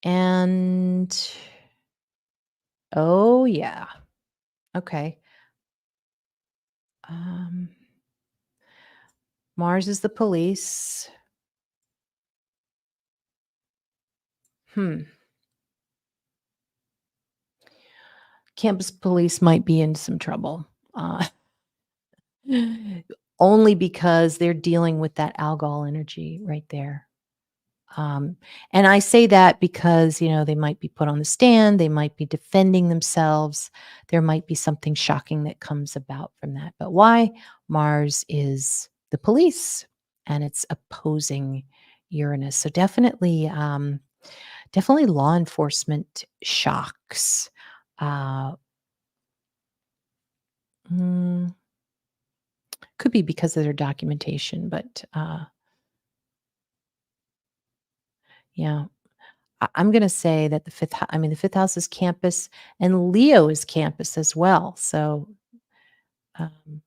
And oh, yeah. Okay. Um, Mars is the police. Hmm. Campus police might be in some trouble. Uh, only because they're dealing with that algal energy right there. Um, and I say that because, they might be put on the stand, they might be defending themselves. There might be something shocking that comes about from that. But why? Mars is the police and it's opposing Uranus. So definitely law enforcement shocks. Uh, mm, could be because of their documentation, but yeah. I'm going to say that the fifth house is campus and Leo is campus as well. So, um,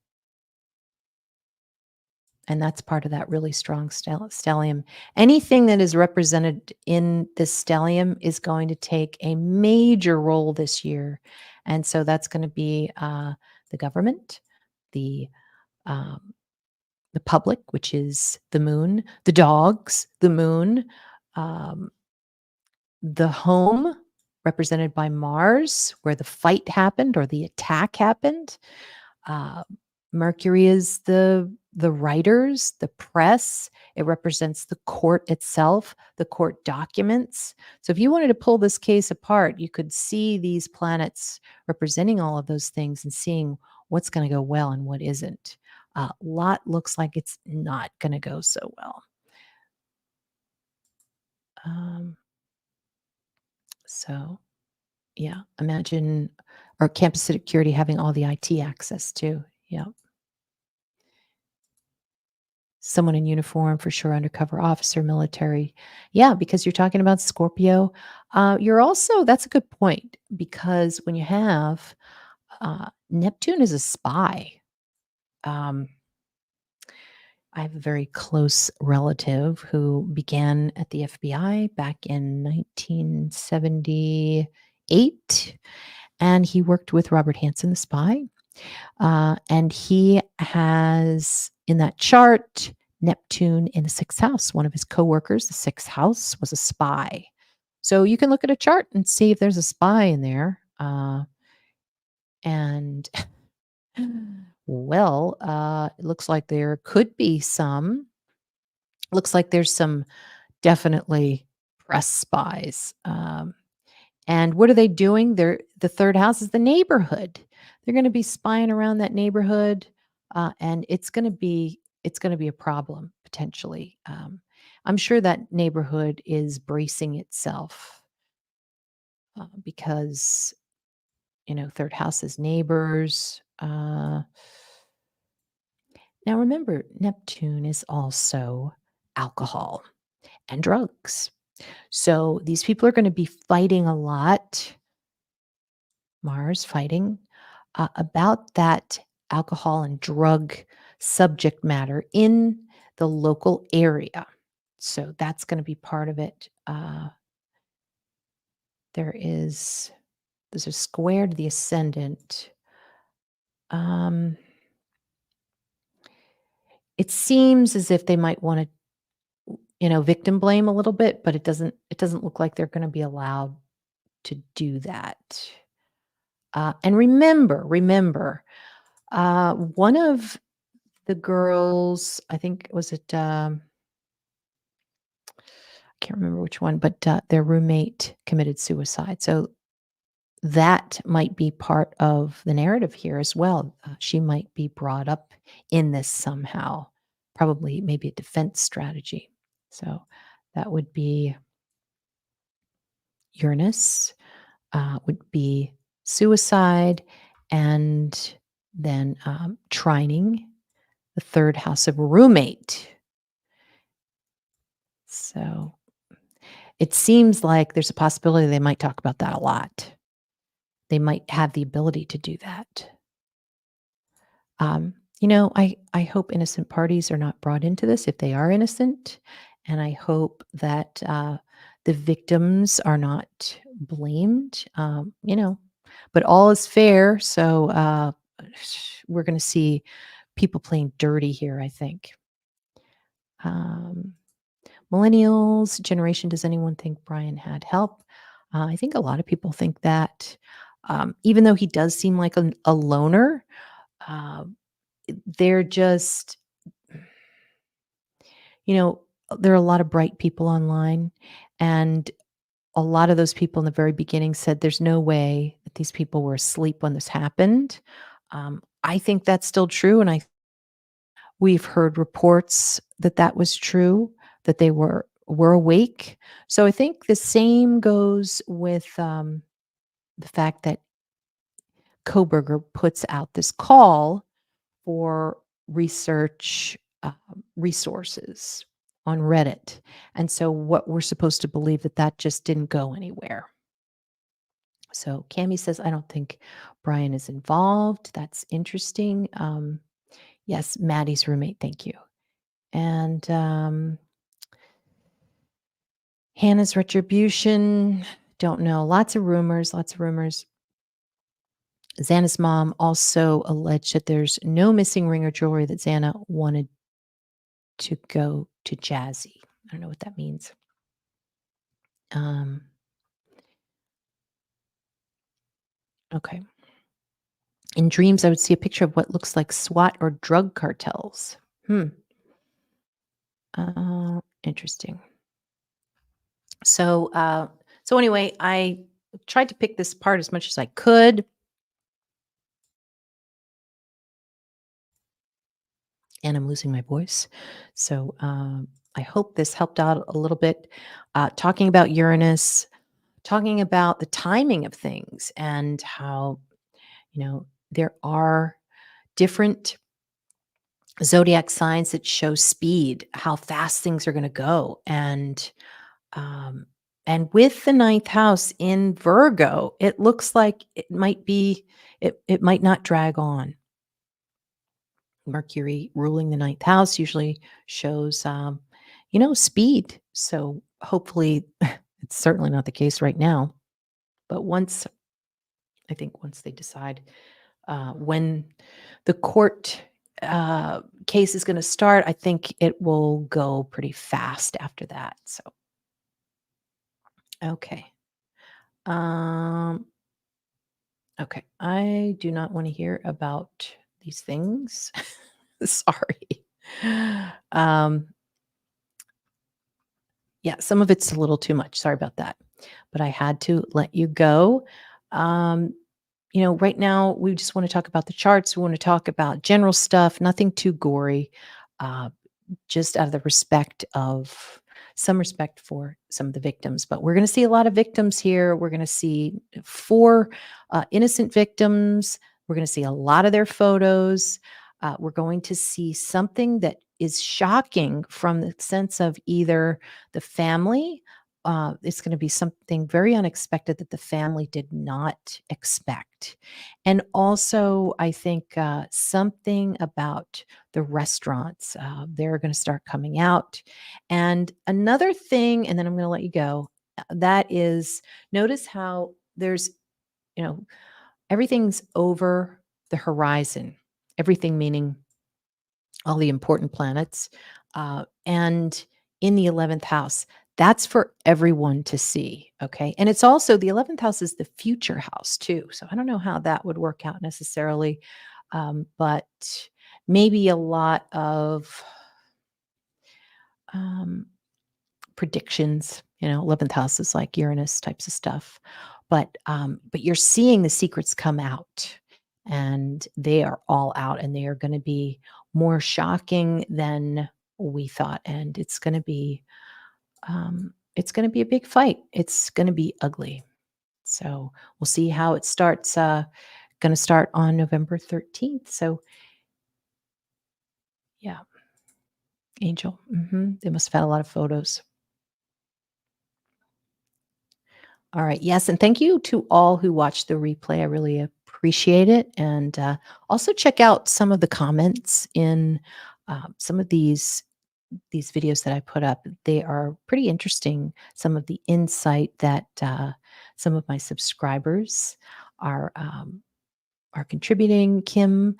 and that's part of that really strong stellium. Anything that is represented in this stellium is going to take a major role this year. And so that's going to be the government, the um, the public, which is the moon, the dogs, the moon, um, the home, represented by Mars, where the fight happened or the attack happened. Uh, Mercury is the writers, the press. It represents the court itself, the court documents. So if you wanted to pull this case apart, you could see these planets representing all of those things and seeing what's going to go well and what isn't. A lot looks like it's not going to go so well. Um, so yeah, imagine or campus security having all the IT access too. Yeah. Someone in uniform for sure, undercover officer, military. Yeah, because you're talking about Scorpio. You're also, that's a good point because when you have Neptune is a spy. Um, I have a very close relative who began at the FBI back in 1978, and he worked with Robert Hansen, the spy. And he has in that chart Neptune in the sixth house. One of his coworkers, the sixth house, was a spy. So you can look at a chart and see if there's a spy in there. And well, it looks like there could be some. Looks like there's some definitely press spies. And what are they doing? The third house is the neighborhood. They're going to be spying around that neighborhood, and it's going to be a problem potentially. I'm sure that neighborhood is bracing itself because third house is neighbors. Now remember, Neptune is also alcohol and drugs. So these people are going to be fighting a lot. Mars fighting about that alcohol and drug subject matter in the local area. So that's going to be part of it. There's a square to the ascendant. Um, it seems as if they might want to, victim blame a little bit, but it doesn't look like they're going to be allowed to do that. And remember, one of the girls, I think was it, I can't remember which one, but their roommate committed suicide. So that might be part of the narrative here as well. She might be brought up in this somehow, probably maybe a defense strategy. So that would be Uranus, would be suicide, and then trining the third house of roommate. So it seems like there's a possibility they might talk about that a lot. They might have the ability to do that. I hope innocent parties are not brought into this if they are innocent, and I hope that the victims are not blamed. But all is fair, so we're going to see people playing dirty here. I think. Um, Millennials generation. Does anyone think Brian had help? I think a lot of people think that, even though he does seem like a loner. Uh, they're just you know, there are a lot of bright people online, and a lot of those people in the very beginning said there's no way that these people were asleep when this happened. I think that's still true, and we've heard reports that that was true, that they were awake. So I think the same goes with the fact that Koberger puts out this call for research resources on Reddit. And so, what we're supposed to believe that that just didn't go anywhere. So, Cami says, I don't think Brian is involved. That's interesting. Yes, Maddie's roommate. Thank you. And Hannah's retribution. Don't know. Lots of rumors. Lots of rumors. Xana's mom also alleged that there's no missing ring or jewelry that Xana wanted to go to Jazzy. I don't know what that means. Um, okay. In dreams, I would see a picture of what looks like SWAT or drug cartels. Hmm. Interesting. So, so anyway, I tried to pick this part as much as I could, and I'm losing my voice. So, I hope this helped out a little bit. Talking about Uranus, talking about the timing of things, and how there are different zodiac signs that show speed, how fast things are going to go, um, and with the ninth house in Virgo, it looks like it might not drag on. Mercury ruling the ninth house usually shows speed. So hopefully, it's certainly not the case right now. But once they decide when the court case is going to start, I think it will go pretty fast after that. So, okay. Um, okay. I do not want to hear about these things. Sorry. Um, yeah, some of it's a little too much. Sorry about that. But I had to let you go. Um, right now we just want to talk about the charts. We want to talk about general stuff, nothing too gory. Uh, just out of the respect of some respect for some of the victims. But we're going to see a lot of victims here. We're going to see four innocent victims. We're going to see a lot of their photos. We're going to see something that is shocking from the sense of either the family. It's going to be something very unexpected that the family did not expect. And also, I think something about the restaurants. They're going to start coming out. And another thing, and then I'm going to let you go, that is notice how you know, everything's over the horizon, everything meaning all the important planets. And in the 11th house, that's for everyone to see. Okay. And it's also the 11th house is the future house too. So I don't know how that would work out necessarily. But maybe a lot of um, predictions, 11th house is like Uranus types of stuff. but you're seeing the secrets come out, and they are all out, and they are gonna be more shocking than we thought, and it's gonna be a big fight. It's gonna be ugly. So we'll see how it starts. Gonna start on November 13th. So yeah, Angel. They must have had a lot of photos. All right. Yes. And thank you to all who watched the replay. I really appreciate it. And also check out some of the comments in some of these videos that I put up. They are pretty interesting. Some of the insight that some of my subscribers are um, are contributing. Kim,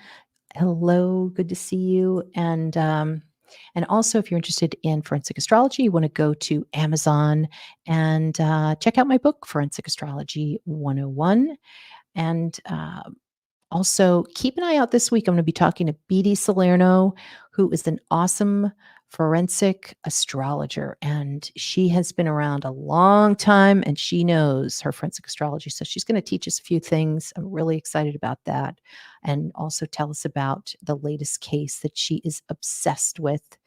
hello, good to see you. And also, if you're interested in forensic astrology, you want to go to Amazon and check out my book, Forensic Astrology 101. And also, keep an eye out this week. I'm going to be talking to BD Salerno, who is an awesome forensic astrologer. And she has been around a long time and she knows her forensic astrology. So she's going to teach us a few things. I'm really excited about that. And also tell us about the latest case that she is obsessed with.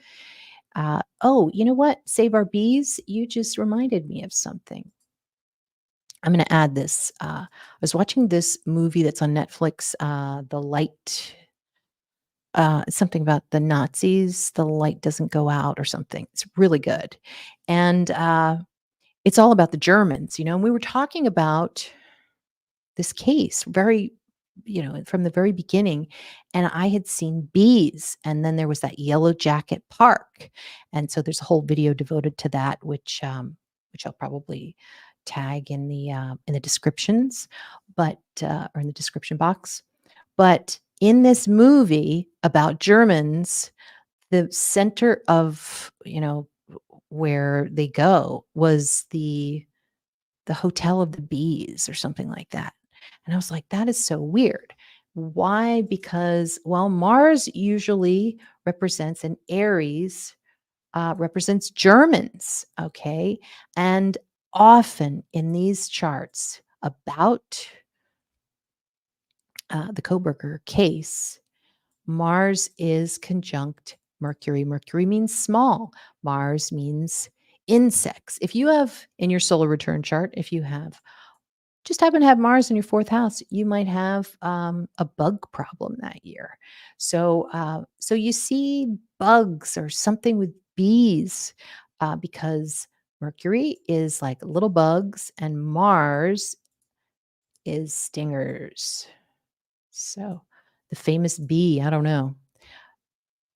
Oh, you know what? Save Our Bees. You just reminded me of something. I'm going to add this. I was watching this movie that's on Netflix, The Light, something about the Nazis, The Light Doesn't Go Out or something. It's really good. And it's all about the Germans, and we were talking about this case very, from the very beginning. And I had seen bees, and then there was that Yellow Jacket Park. And so there's a whole video devoted to that, which I'll probably tag in the descriptions, or in the description box. But in this movie about Germans, the center of, where they go was the Hotel of the Bees or something like that. And I was like, that is so weird. Why? Because, well, Mars usually represents, and Aries represents Germans. Okay. And often in these charts about the Koberger case, Mars is conjunct Mercury. Mercury means small. Mars means insects. If you have in your solar return chart, if you have just happen to have Mars in your fourth house, you might have a bug problem that year. So you see bugs or something with bees because Mercury is like little bugs and Mars is stingers. So the famous bee, I don't know.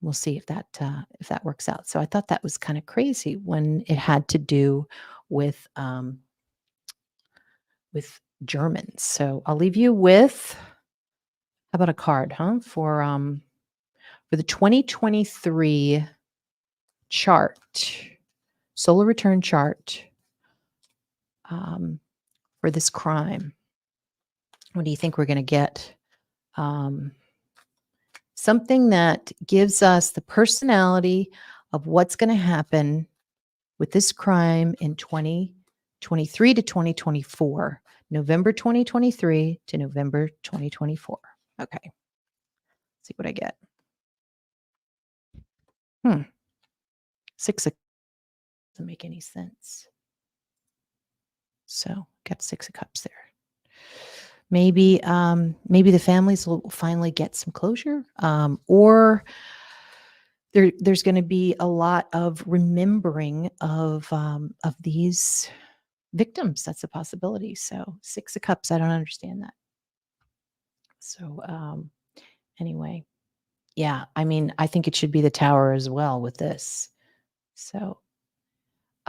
We'll see if that works out. So I thought that was kind of crazy when it had to do with um, with Germans. So I'll leave you with how about a card, huh? For the 2023 chart, solar return chart um, for this crime. What do you think we're going to get? Um, Something that gives us the personality of what's going to happen with this crime in 2023 to 2024, November 2023 to November 2024. Okay, see what I get. 6 of doesn't make any sense. So got 6 of cups there. Maybe the families will finally get some closure, or there's going to be a lot of remembering of these victims. That's a possibility. So 6 of cups, I don't understand that. So anyway, yeah, I mean, I think it should be the tower as well with this. So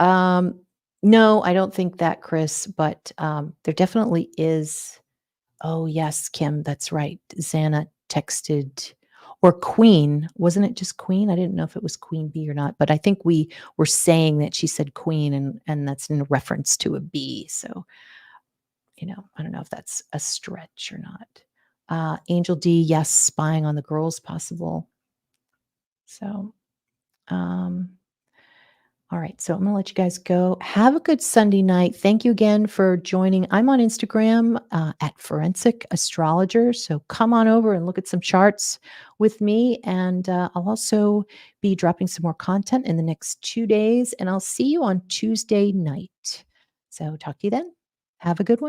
no, I don't think that, Chris, but there definitely is. Oh, yes, Kim, that's right. Xana texted, or Queen. Wasn't it just Queen? I didn't know if it was Queen Bee or not, but I think we were saying that she said Queen, and that's in reference to a bee. So, I don't know if that's a stretch or not. Angel D, yes, spying on the girls possible. So, um, All right, so I'm gonna let you guys go. Have a good Sunday night. Thank you again for joining. I'm on Instagram at Forensic Astrologer. So come on over and look at some charts with me. And I'll also be dropping some more content in the next 2 days. And I'll see you on Tuesday night. So talk to you then. Have a good one.